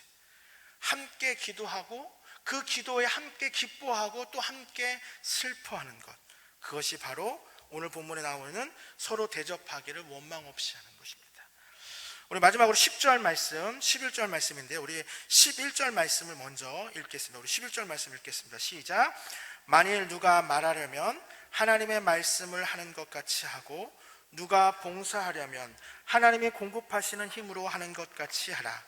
Speaker 4: 함께 기도하고 그 기도에 함께 기뻐하고 또 함께 슬퍼하는 것, 그것이 바로 오늘 본문에 나오는 서로 대접하기를 원망 없이 하는 것입니다. 우리 마지막으로 10절 말씀, 11절 말씀인데, 우리 11절 말씀을 먼저 읽겠습니다. 우리 11절 말씀 읽겠습니다. 시작. 만일 누가 말하려면 하나님의 말씀을 하는 것 같이 하고, 누가 봉사하려면 하나님이 공급하시는 힘으로 하는 것 같이 하라.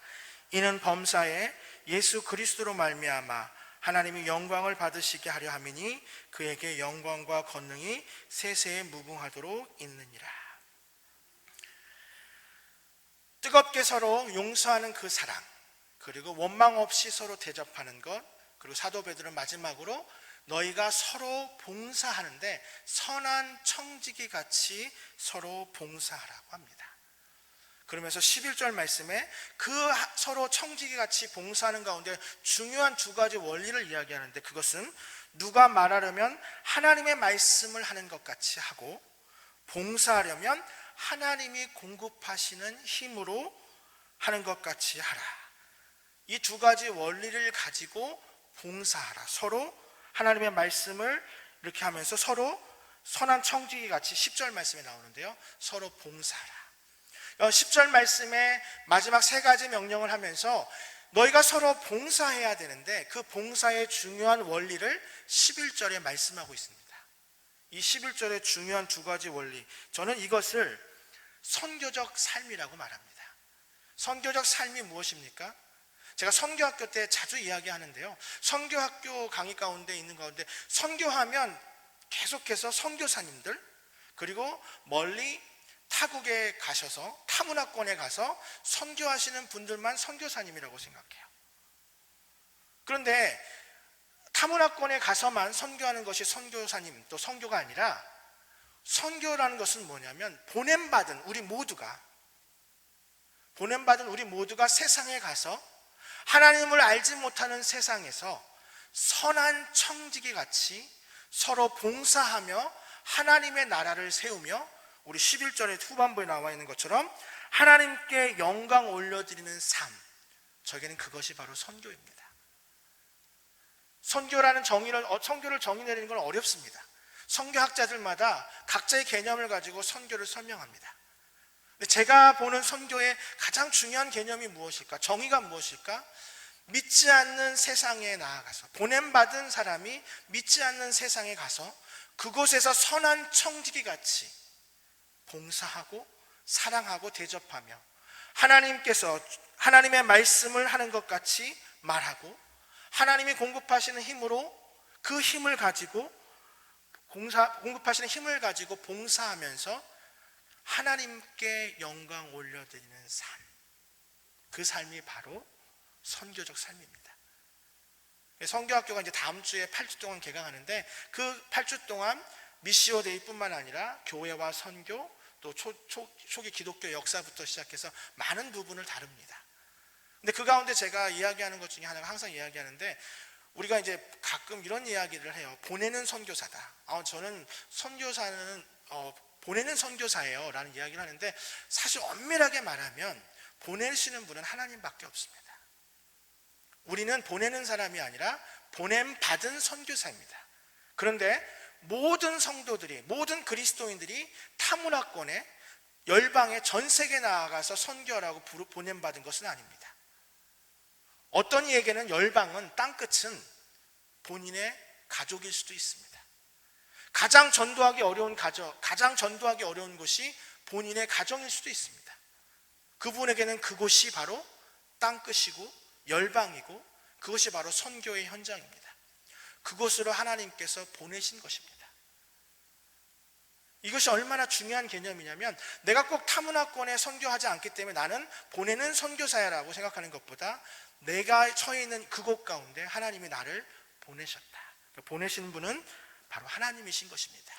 Speaker 4: 이는 범사에 예수 그리스도로 말미암아 하나님이 영광을 받으시게 하려 함이니, 그에게 영광과 권능이 세세에 무궁하도록 있느니라. 뜨겁게 서로 용서하는 그 사랑, 그리고 원망 없이 서로 대접하는 것, 그리고 사도 베드로는 마지막으로 너희가 서로 봉사하는데 선한 청지기 같이 서로 봉사하라고 합니다. 그러면서 11절 말씀에 그 서로 청지기 같이 봉사하는 가운데 중요한 2가지 원리를 이야기하는데, 그것은 누가 말하려면 하나님의 말씀을 하는 것 같이 하고, 봉사하려면 하나님이 공급하시는 힘으로 하는 것 같이 하라. 이 2가지 원리를 가지고 봉사하라. 서로 하나님의 말씀을 이렇게 하면서 서로 선한 청지기 같이, 10절 말씀에 나오는데요, 서로 봉사하라. 10절 말씀에 마지막 3가지 명령을 하면서 너희가 서로 봉사해야 되는데, 그 봉사의 중요한 원리를 11절에 말씀하고 있습니다. 이 11절의 중요한 2가지 원리, 저는 이것을 선교적 삶이라고 말합니다. 선교적 삶이 무엇입니까? 제가 선교학교 때 자주 이야기하는데요, 선교학교 강의 가운데 있는 가운데 선교하면 계속해서 선교사님들, 그리고 멀리 타국에 가셔서 타문화권에 가서 선교하시는 분들만 선교사님이라고 생각해요. 그런데 타문화권에 가서만 선교하는 것이 선교사님 또 선교가 아니라, 선교라는 것은 뭐냐면 보냄받은 우리 모두가 세상에 가서 하나님을 알지 못하는 세상에서 선한 청지기 같이 서로 봉사하며 하나님의 나라를 세우며 우리 11절의 후반부에 나와 있는 것처럼 하나님께 영광 올려드리는 삶, 저에게는 그것이 바로 선교입니다. 선교를 정의 내리는 건 어렵습니다. 선교학자들마다 각자의 개념을 가지고 선교를 설명합니다. 근데 제가 보는 선교의 가장 중요한 개념이 무엇일까? 정의가 무엇일까? 믿지 않는 세상에 나아가서, 보냄받은 사람이 믿지 않는 세상에 가서 그곳에서 선한 청지기 같이 봉사하고 사랑하고 대접하며 하나님께서 하나님의 말씀을 하는 것 같이 말하고 하나님이 공급하시는 힘으로 그 힘을 가지고 공급하시는 힘을 가지고 봉사하면서 하나님께 영광 올려드리는 삶, 그 삶이 바로 선교적 삶입니다. 선교학교가 이제 다음 주에 8주 동안 개강하는데 그 8주 동안 미시오 데이뿐만 아니라 교회와 선교, 또 초기 기독교 역사부터 시작해서 많은 부분을 다룹니다. 근데 그 가운데 제가 이야기하는 것 중에 하나가, 항상 이야기하는데, 우리가 이제 가끔 이런 이야기를 해요. 보내는 선교사다. 저는 선교사는 보내는 선교사예요 라는 이야기를 하는데, 사실 엄밀하게 말하면 보내시는 분은 하나님밖에 없습니다. 우리는 보내는 사람이 아니라 보냄받은 선교사입니다. 그런데 모든 성도들이, 모든 그리스도인들이 타문화권에, 열방에, 전 세계에 나아가서 선교하라고 보냄받은 것은 아닙니다. 어떤 이에게는 열방은, 땅끝은 본인의 가족일 수도 있습니다. 가장 전도하기 어려운 가정, 가장 전도하기 어려운 곳이 본인의 가정일 수도 있습니다. 그분에게는 그곳이 바로 땅끝이고 열방이고 그것이 바로 선교의 현장입니다. 그곳으로 하나님께서 보내신 것입니다. 이것이 얼마나 중요한 개념이냐면, 내가 꼭 타문화권에 선교하지 않기 때문에 나는 보내는 선교사야라고 생각하는 것보다 내가 처해 있는 그곳 가운데 하나님이 나를 보내셨다. 보내신 분은 바로 하나님이신 것입니다.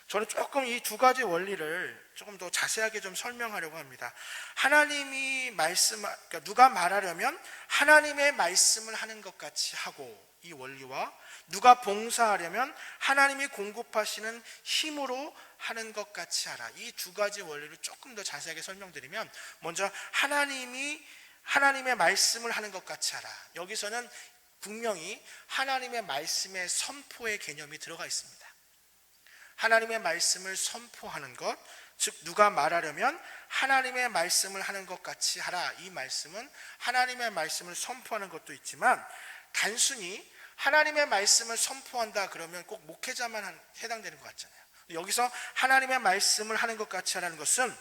Speaker 4: 저는 조금 이 두 가지 원리를 조금 더 자세하게 좀 설명하려고 합니다. 하나님이 그러니까 누가 말하려면 하나님의 말씀을 하는 것 같이 하고, 이 원리와 누가 봉사하려면 하나님이 공급하시는 힘으로 하는 것 같이 하라, 이 두 가지 원리를 조금 더 자세하게 설명드리면, 먼저 하나님의 말씀을 하는 것 같이 하라. 여기서는 분명히 하나님의 말씀의 선포의 개념이 들어가 있습니다. 하나님의 말씀을 선포하는 것, 즉 누가 말하려면 하나님의 말씀을 하는 것 같이 하라. 이 말씀은 하나님의 말씀을 선포하는 것도 있지만, 단순히 하나님의 말씀을 선포한다 그러면 꼭 목회자만 해당되는 것 같잖아요. 여기서 하나님의 말씀을 하는 것 같이 하라는 것은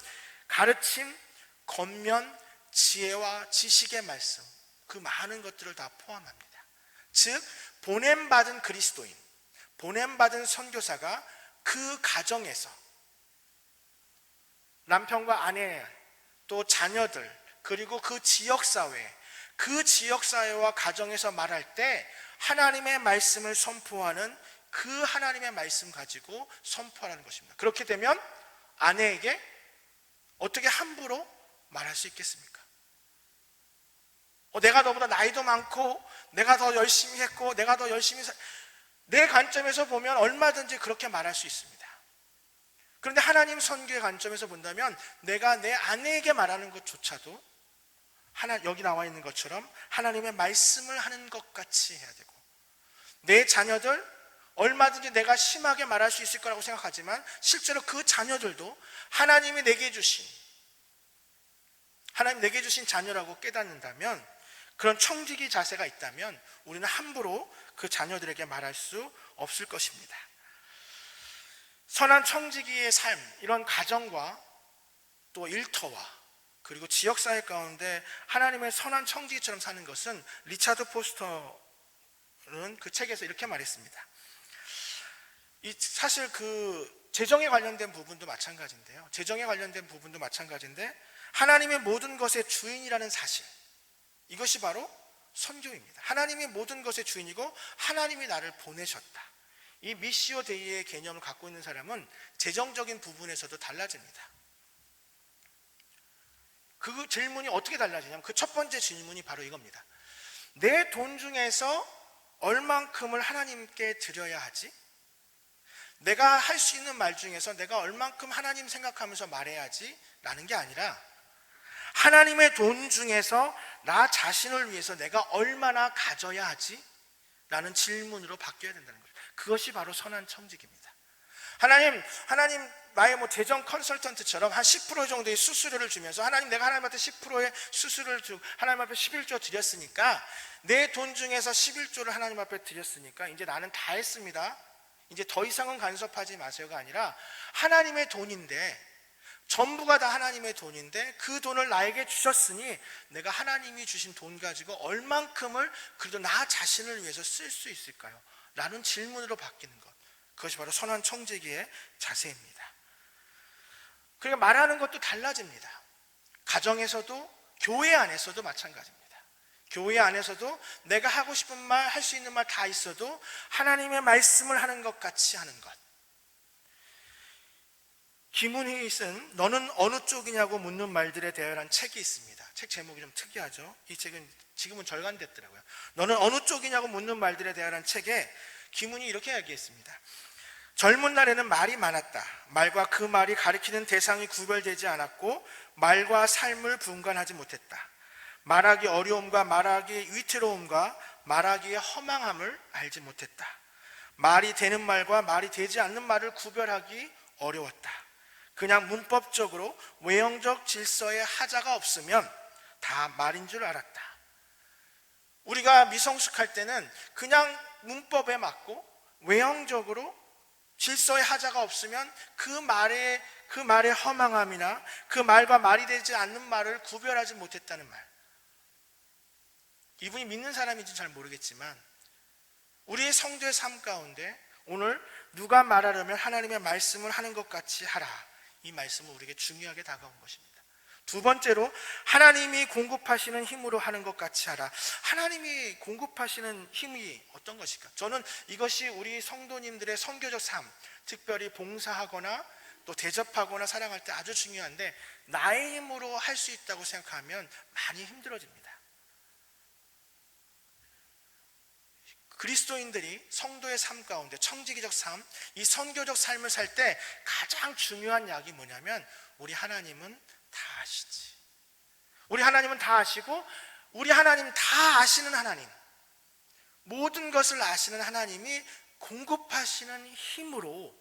Speaker 4: 가르침, 권면, 지혜와 지식의 말씀, 그 많은 것들을 다 포함합니다. 즉 보냄받은 그리스도인, 보냄받은 선교사가 그 가정에서 남편과 아내, 또 자녀들, 그리고 그 지역사회와 가정에서 말할 때 하나님의 말씀을 선포하는, 그 하나님의 말씀 가지고 선포하라는 것입니다. 그렇게 되면 아내에게 어떻게 함부로 말할 수 있겠습니까? 내가 너보다 나이도 많고 내가 더 열심히 했고 내가 더 열심히 내 관점에서 보면 얼마든지 그렇게 말할 수 있습니다. 그런데 하나님 선교의 관점에서 본다면 내가 내 아내에게 말하는 것조차도 여기 나와 있는 것처럼 하나님의 말씀을 하는 것 같이 해야 되고, 내 자녀들 얼마든지 내가 심하게 말할 수 있을 거라고 생각하지만 실제로 그 자녀들도 하나님이 내게 주신 자녀라고 깨닫는다면, 그런 청지기 자세가 있다면 우리는 함부로 그 자녀들에게 말할 수 없을 것입니다. 선한 청지기의 삶, 이런 가정과 또 일터와 그리고 지역사회 가운데 하나님의 선한 청지기처럼 사는 것은, 리차드 포스터는 그 책에서 이렇게 말했습니다. 사실 그 재정에 관련된 부분도 마찬가지인데 하나님의 모든 것의 주인이라는 사실, 이것이 바로 선교입니다. 하나님이 모든 것의 주인이고 하나님이 나를 보내셨다. 이 미시오 데이의 개념을 갖고 있는 사람은 재정적인 부분에서도 달라집니다. 그 질문이 어떻게 달라지냐면 그 첫 번째 질문이 바로 이겁니다. 내 돈 중에서 얼만큼을 하나님께 드려야 하지? 내가 할 수 있는 말 중에서 내가 얼만큼 하나님 생각하면서 말해야지? 라는 게 아니라 하나님의 돈 중에서 나 자신을 위해서 내가 얼마나 가져야 하지? 라는 질문으로 바뀌어야 된다는 거예요. 그것이 바로 선한 청직입니다. 하나님 나의 재정 컨설턴트처럼 한 10% 정도의 수수료를 주면서 하나님 내가 하나님한테 10%의 수수료를 주고 하나님 앞에 11조 드렸으니까 내 돈 중에서 11조를 하나님 앞에 드렸으니까 이제 나는 다 했습니다. 이제 더 이상은 간섭하지 마세요가 아니라 하나님의 돈인데 전부가 다 하나님의 돈인데 그 돈을 나에게 주셨으니 내가 하나님이 주신 돈 가지고 얼만큼을 그래도 나 자신을 위해서 쓸 수 있을까요? 라는 질문으로 바뀌는 것, 그것이 바로 선한 청지기의 자세입니다. 그러니까 말하는 것도 달라집니다. 가정에서도 교회 안에서도 마찬가지입니다. 교회 안에서도 내가 하고 싶은 말, 할 수 있는 말 다 있어도 하나님의 말씀을 하는 것 같이 하는 것. 김훈희 쓴 너는 어느 쪽이냐고 묻는 말들에 대하여라는 책이 있습니다. 책 제목이 좀 특이하죠. 이 책은 지금은 절간됐더라고요. 너는 어느 쪽이냐고 묻는 말들에 대하여라는 책에 김훈이 이렇게 이야기했습니다. 젊은 날에는 말이 많았다. 말과 그 말이 가리키는 대상이 구별되지 않았고 말과 삶을 분간하지 못했다. 말하기 어려움과 말하기 위태로움과 말하기의 허망함을 알지 못했다. 말이 되는 말과 말이 되지 않는 말을 구별하기 어려웠다. 그냥 문법적으로 외형적 질서의 하자가 없으면 다 말인 줄 알았다. 우리가 미성숙할 때는 그냥 문법에 맞고 외형적으로 질서의 하자가 없으면 그 말의 허망함이나 그 말과 말이 되지 않는 말을 구별하지 못했다는 말. 이분이 믿는 사람인지 잘 모르겠지만 우리의 성도의 삶 가운데 오늘 누가 말하려면 하나님의 말씀을 하는 것 같이 하라. 이 말씀은 우리에게 중요하게 다가온 것입니다. 두 번째로 하나님이 공급하시는 힘으로 하는 것 같이 하라. 하나님이 공급하시는 힘이 어떤 것일까? 저는 이것이 우리 성도님들의 선교적 삶, 특별히 봉사하거나 또 대접하거나 사랑할 때 아주 중요한데 나의 힘으로 할 수 있다고 생각하면 많이 힘들어집니다. 그리스도인들이 성도의 삶 가운데 청지기적 삶, 이 선교적 삶을 살 때 가장 중요한 약이 뭐냐면 우리 하나님은 다 아시지. 우리 하나님은 다 아시고 우리 하나님 다 아시는 하나님, 모든 것을 아시는 하나님이 공급하시는 힘으로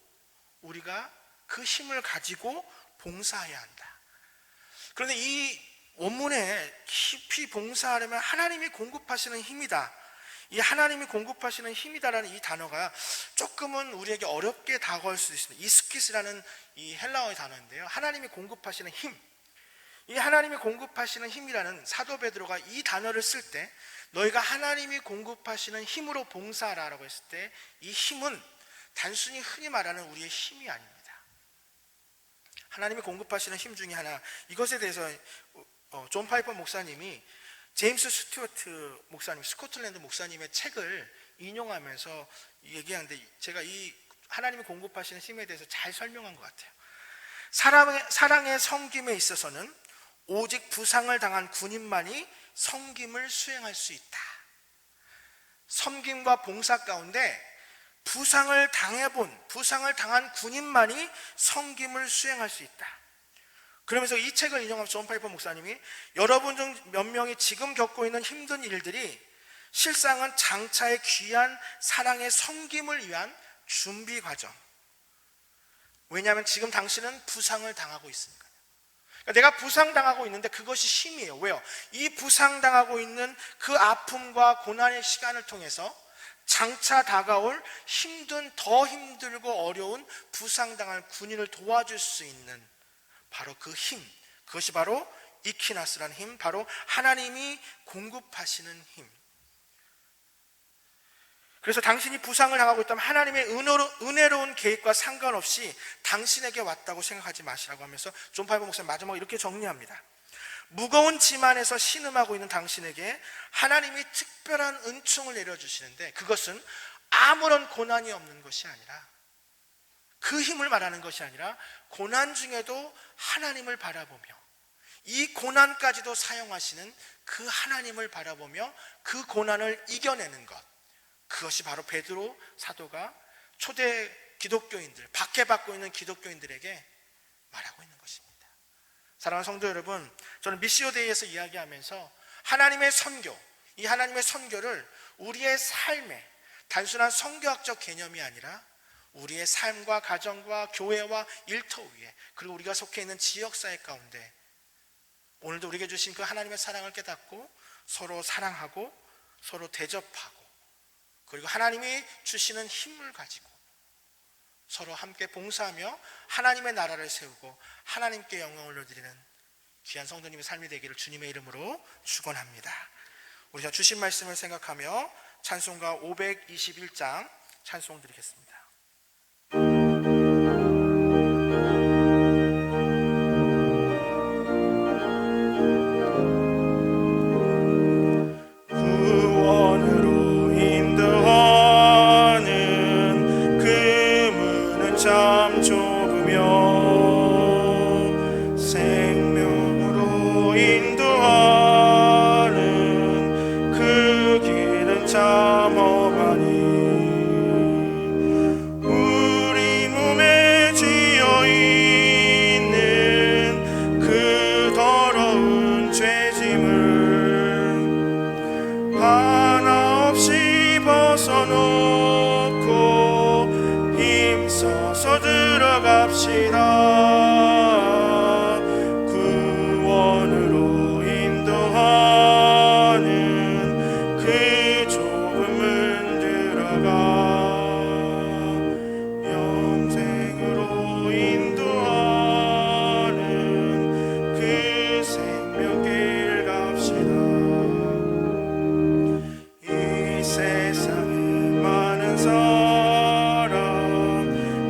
Speaker 4: 우리가 그 힘을 가지고 봉사해야 한다. 그런데 이 원문에 깊이 봉사하려면 하나님이 공급하시는 힘이다. 이 하나님이 공급하시는 힘이다라는 이 단어가 조금은 우리에게 어렵게 다가올 수 있습니다. 이스키스라는 이 헬라어의 단어인데요. 하나님이 공급하시는 힘. 이 하나님이 공급하시는 힘이라는 사도 베드로가 이 단어를 쓸 때 너희가 하나님이 공급하시는 힘으로 봉사하라라고 했을 때 이 힘은 단순히 흔히 말하는 우리의 힘이 아닙니다. 하나님이 공급하시는 힘 중에 하나, 이것에 대해서 존 파이퍼 목사님이 제임스 스튜어트 목사님, 스코틀랜드 목사님의 책을 인용하면서 얘기하는데 제가 이 하나님이 공급하시는 힘에 대해서 잘 설명한 것 같아요. 사랑의 섬김에 있어서는 오직 부상을 당한 군인만이 섬김을 수행할 수 있다. 섬김과 봉사 가운데 부상을 당한 군인만이 섬김을 수행할 수 있다. 그러면서 이 책을 인용하면서 존 파이퍼 목사님이 여러분 중 몇 명이 지금 겪고 있는 힘든 일들이 실상은 장차의 귀한 사랑의 섬김을 위한 준비 과정. 왜냐하면 지금 당신은 부상을 당하고 있으니까. 그러니까 내가 부상당하고 있는데 그것이 힘이에요. 왜요? 이 부상당하고 있는 그 아픔과 고난의 시간을 통해서 장차 다가올 더 힘들고 어려운 부상당할 군인을 도와줄 수 있는 바로 그 힘, 그것이 바로 이키나스라는 힘, 바로 하나님이 공급하시는 힘. 그래서 당신이 부상을 당하고 있다면 하나님의 은혜로운 계획과 상관없이 당신에게 왔다고 생각하지 마시라고 하면서 존 파이퍼 목사님 마지막에 이렇게 정리합니다. 무거운 짐 안에서 신음하고 있는 당신에게 하나님이 특별한 은총을 내려주시는데 그것은 아무런 고난이 없는 것이 아니라, 그 힘을 말하는 것이 아니라 고난 중에도 하나님을 바라보며 이 고난까지도 사용하시는 그 하나님을 바라보며 그 고난을 이겨내는 것, 그것이 바로 베드로 사도가 초대 기독교인들, 박해받고 있는 기독교인들에게 말하고 있는 것입니다. 사랑하는 성도 여러분, 저는 미시오데이에서 이야기하면서 하나님의 선교, 이 하나님의 선교를 우리의 삶에 단순한 선교학적 개념이 아니라 우리의 삶과 가정과 교회와 일터 위에, 그리고 우리가 속해 있는 지역사회 가운데 오늘도 우리에게 주신 그 하나님의 사랑을 깨닫고 서로 사랑하고 서로 대접하고, 그리고 하나님이 주시는 힘을 가지고 서로 함께 봉사하며 하나님의 나라를 세우고 하나님께 영광을 올려드리는 귀한 성도님의 삶이 되기를 주님의 이름으로 축원합니다. 우리가 주신 말씀을 생각하며 찬송가 521장 찬송 드리겠습니다.
Speaker 2: 구원으로 인도하는 그 문은 참 좁으며 생명으로 인도하는 그 길은 참 험하니 우리 몸에 쥐어있는 그 더러운 죄짐을 하나 없이 벗어놓고 힘써서 들어갑시다. 구원으로 인도하는 그 좁은 문 들어가 영생으로 인도하는 그 생명길 갑시다. 이 세상에 많은 사람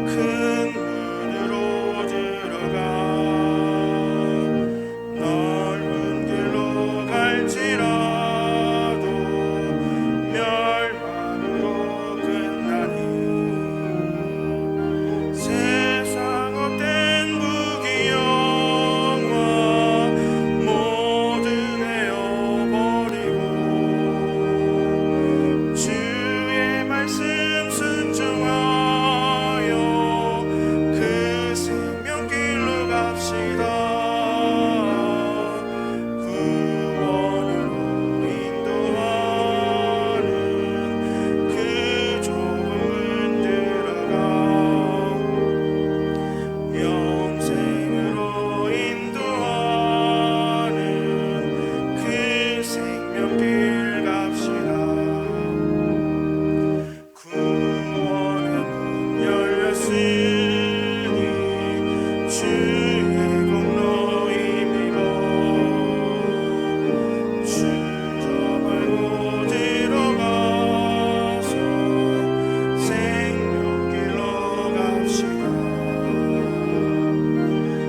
Speaker 2: 큰 문으로 들어가 넓은 길로 갈지라도 멸망으로 끝나니 세상 헛된 부귀영화 모두 내어버리고 주의 말씀 순종하여 그 생명길로 갑시다. 구원으로 인도하는 그 좁은 문 들어가 영생으로 인도하는 그 생명길 갑시다. 구원의 문 열렸으니 주의 공로 힘입어 주저말고 들어가서 생명길로 갑시다.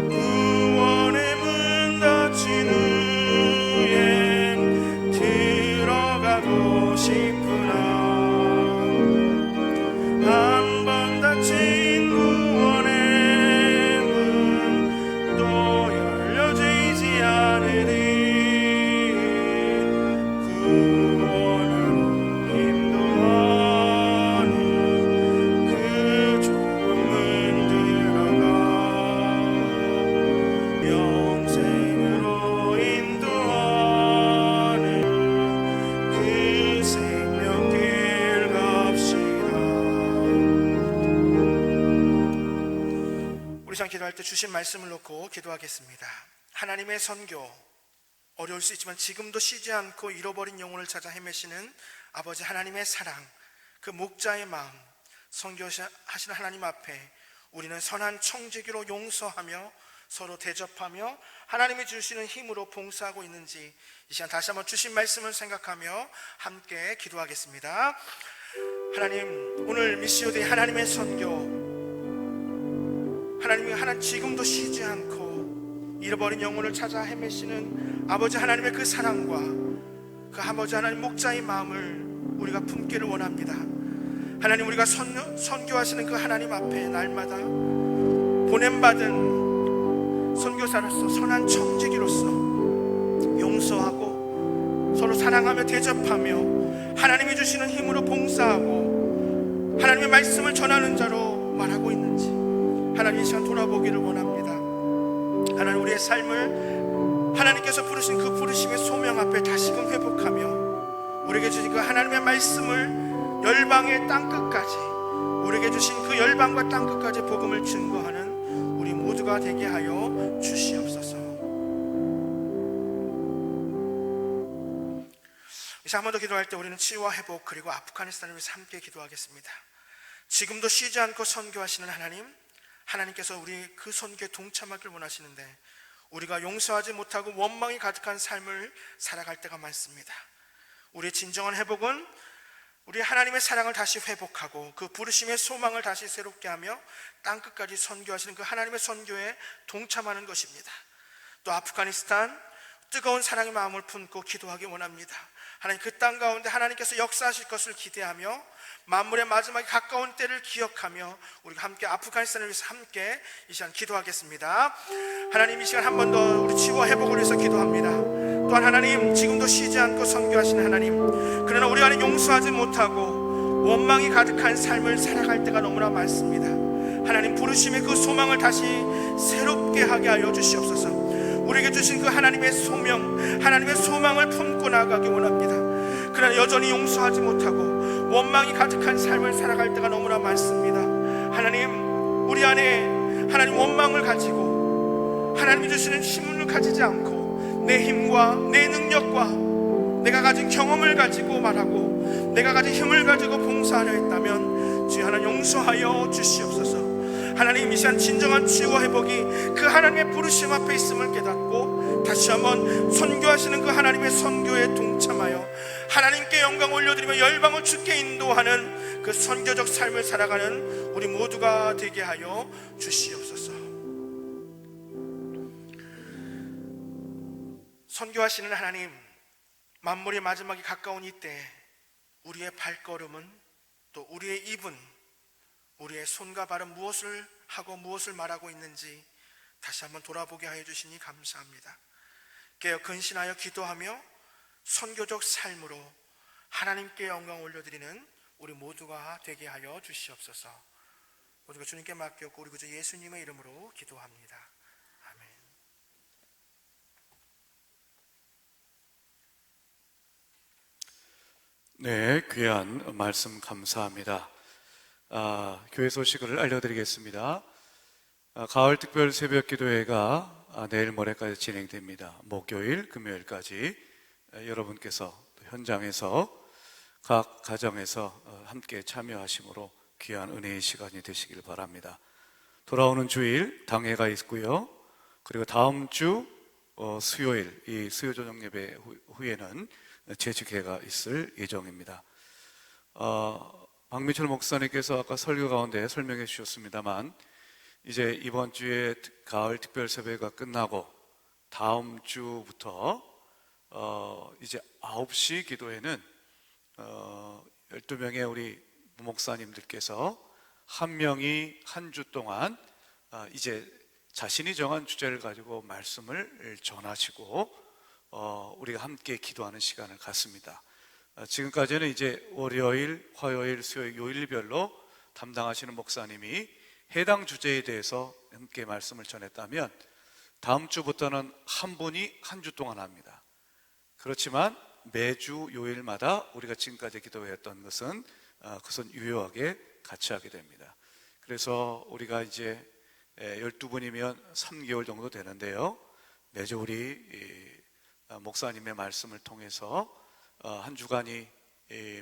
Speaker 2: 구원의 문 닫힌 후에 들어가고 싶구나. 한 번 닫힌 구원의 문 또 열려지지 않으리. 구원으로 인도하는 그 좁은 문 들어가 영생으로 인도하는 그 생명길 갑시다.
Speaker 4: 우리 참 기도할 때 주신 말씀을 놓고 기도하겠습니다. 하나님의 선교, 어려울 수 있지만 지금도 쉬지 않고 잃어버린 영혼을 찾아 헤매시는 아버지 하나님의 사랑, 그 목자의 마음, 선교하시는 하나님 앞에 우리는 선한 청지기로 용서하며 서로 대접하며 하나님이 주시는 힘으로 봉사하고 있는지 이 시간 다시 한번 주신 말씀을 생각하며 함께 기도하겠습니다. 하나님, 오늘 미시오데이 하나님의 선교, 하나님이 지금도 쉬지 않고 잃어버린 영혼을 찾아 헤매시는 아버지 하나님의 그 사랑과 그 아버지 하나님 목자의 마음을 우리가 품기를 원합니다. 하나님, 우리가 선교하시는 그 하나님 앞에 날마다 보냄받은 선교사로서, 선한 청지기로서 용서하고 서로 사랑하며 대접하며 하나님이 주시는 힘으로 봉사하고 하나님의 말씀을 전하는 자로 말하고 있는지 하나님 이 시간 돌아보기를 원합니다. 하나님, 우리의 삶을 하나님께서 부르신 그 부르심의 소명 앞에 다시금 회복하며 우리에게 주신 그 하나님의 말씀을 열방의 땅끝까지, 우리에게 주신 그 열방과 땅끝까지 복음을 증거하는 우리 모두가 되게 하여 주시옵소서. 이제 한 번 더 기도할 때 우리는 치유와 회복 그리고 아프가니스탄을 위해서 함께 기도하겠습니다. 지금도 쉬지 않고 선교하시는 하나님, 하나님께서 우리 그 선교에 동참하길 원하시는데 우리가 용서하지 못하고 원망이 가득한 삶을 살아갈 때가 많습니다. 우리의 진정한 회복은 우리 하나님의 사랑을 다시 회복하고 그 부르심의 소망을 다시 새롭게 하며 땅끝까지 선교하시는 그 하나님의 선교에 동참하는 것입니다. 또 아프가니스탄 뜨거운 사랑의 마음을 품고 기도하기 원합니다. 하나님, 그 땅 가운데 하나님께서 역사하실 것을 기대하며 만물의 마지막에 가까운 때를 기억하며 우리가 함께 아프가니스탄을 위해서 함께 이 시간 기도하겠습니다. 하나님, 이 시간 한 번 더 우리 치유와 회복을 위해서 기도합니다. 또한 하나님, 지금도 쉬지 않고 선교하시는 하나님, 그러나 우리 안에 용서하지 못하고 원망이 가득한 삶을 살아갈 때가 너무나 많습니다. 하나님, 부르심의 그 소망을 다시 새롭게 하게 하여 주시옵소서. 우리에게 주신 그 하나님의 소명, 하나님의 소망을 품고 나아가기 원합니다. 그러나 여전히 용서하지 못하고 원망이 가득한 삶을 살아갈 때가 너무나 많습니다. 하나님, 우리 안에 하나님 원망을 가지고 하나님이 주시는 힘을 가지지 않고 내 힘과 내 능력과 내가 가진 경험을 가지고 말하고 내가 가진 힘을 가지고 봉사하려 했다면 주여 하나님 용서하여 주시옵소서. 하나님, 이 시간 진정한 치유와 회복이 그 하나님의 부르심 앞에 있음을 깨닫고 다시 한번 선교하시는 그 하나님의 선교에 동참하여 하나님께 영광 올려드리며 열방을 주께 인도하는 그 선교적 삶을 살아가는 우리 모두가 되게 하여 주시옵소서. 선교하시는 하나님, 만물의 마지막이 가까운 이때 우리의 발걸음은 또 우리의 입은 우리의 손과 발은 무엇을 하고 무엇을 말하고 있는지 다시 한번 돌아보게 하여 주시니 감사합니다. 깨어 근신하여 기도하며 선교적 삶으로 하나님께 영광 올려드리는 우리 모두가 되게 하여 주시옵소서. 모두가 주님께 맡겼고 우리 구주 예수님의 이름으로 기도합니다. 아멘.
Speaker 1: 네, 귀한 말씀 감사합니다. 교회 소식을 알려드리겠습니다. 가을 특별 새벽 기도회가 내일 모레까지 진행됩니다. 목요일, 금요일까지 여러분께서 현장에서 각 가정에서 함께 참여하심으로 귀한 은혜의 시간이 되시길 바랍니다. 돌아오는 주일 당회가 있고요. 그리고 다음 주 수요일, 이 수요 저녁 예배 후에는 재직회가 있을 예정입니다. 박미철 목사님께서 아까 설교 가운데 설명해 주셨습니다만 이제 이번 주에 가을 특별 새벽가 끝나고 다음 주부터 이제 9시 기도회는 12명의 우리 목사님들께서 한 명이 한 주 동안 이제 자신이 정한 주제를 가지고 말씀을 전하시고 우리가 함께 기도하는 시간을 갖습니다. 지금까지는 이제 월요일, 화요일, 수요일, 요일별로 담당하시는 목사님이 해당 주제에 대해서 함께 말씀을 전했다면 다음 주부터는 한 분이 한 주 동안 합니다. 그렇지만 매주 요일마다 우리가 지금까지 기도했던 것은 그것은 유효하게 같이 하게 됩니다. 그래서 우리가 이제 12분이면 3개월 정도 되는데요. 매주 우리 목사님의 말씀을 통해서 한 주간이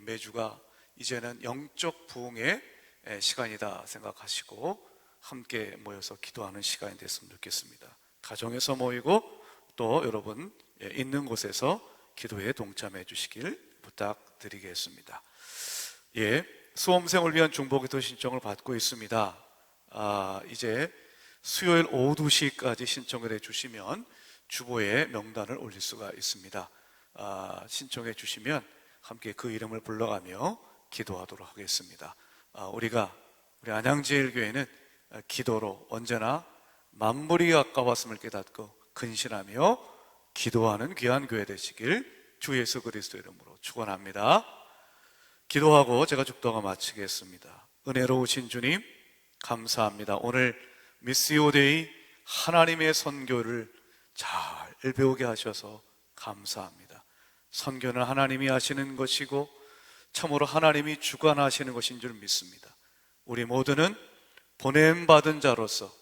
Speaker 1: 매주가 이제는 영적 부흥의 시간이다 생각하시고 함께 모여서 기도하는 시간이 됐으면 좋겠습니다. 가정에서 모이고 또 여러분 있는 곳에서 기도에 동참해 주시길 부탁드리겠습니다. 수험생을 위한 중보기도 신청을 받고 있습니다. 이제 수요일 오후 2시까지 신청을 해주시면 주보에 명단을 올릴 수가 있습니다. 신청해 주시면 함께 그 이름을 불러가며 기도하도록 하겠습니다.
Speaker 5: 우리 안양제일교회는 기도로 언제나 만물이 가까웠음을 깨닫고 근신하며 기도하는 귀한 교회 되시길 주 예수 그리스도 이름으로 축원합니다. 기도하고 제가 축도가 마치겠습니다. 은혜로우신 주님 감사합니다. 오늘 미스요데이 하나님의 선교를 잘 배우게 하셔서 감사합니다. 선교는 하나님이 하시는 것이고 참으로 하나님이 주관하시는 것인 줄 믿습니다. 우리 모두는 보냄받은 자로서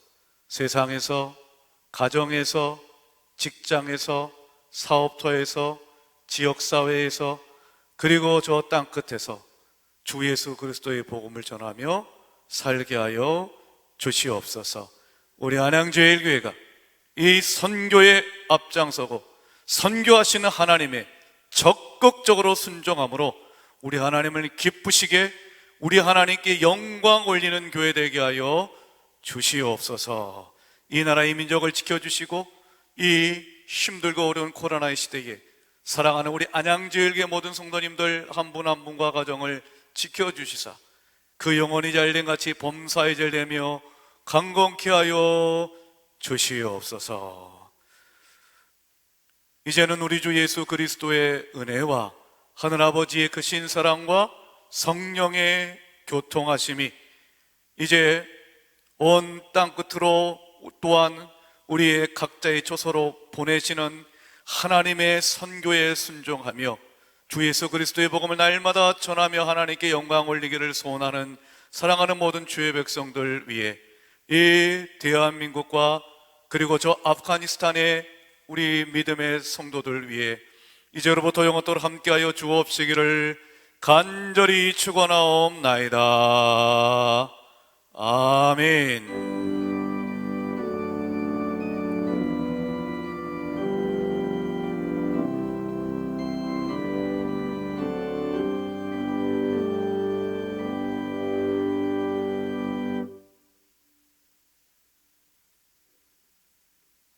Speaker 5: 세상에서, 가정에서, 직장에서, 사업터에서, 지역사회에서, 그리고 저 땅끝에서 주 예수 그리스도의 복음을 전하며 살게 하여 주시옵소서. 우리 안양제일교회가 이 선교에 앞장서고 선교하시는 하나님의 적극적으로 순종함으로 우리 하나님을 기쁘시게, 우리 하나님께 영광 올리는 교회 되게 하여 주시옵소서. 이 나라의 민족을 지켜주시고 이 힘들고 어려운 코로나의 시대에 사랑하는 우리 안양제일교회 모든 성도님들 한 분 한 분과 가정을 지켜주시사 그 영혼이 잘된 같이 범사에 잘되며 강건케 하여 주시옵소서. 이제는 우리 주 예수 그리스도의 은혜와 하늘아버지의 크신 사랑과 성령의 교통하심이 이제 온 땅끝으로 또한 우리의 각자의 초소로 보내시는 하나님의 선교에 순종하며 주 예수 그리스도의 복음을 날마다 전하며 하나님께 영광 올리기를 소원하는 사랑하는 모든 주의 백성들 위해 이 대한민국과 그리고 저 아프가니스탄의 우리 믿음의 성도들 위해 이제로부터 영원토록 함께하여 주옵시기를 간절히 축원하옵나이다. 아멘.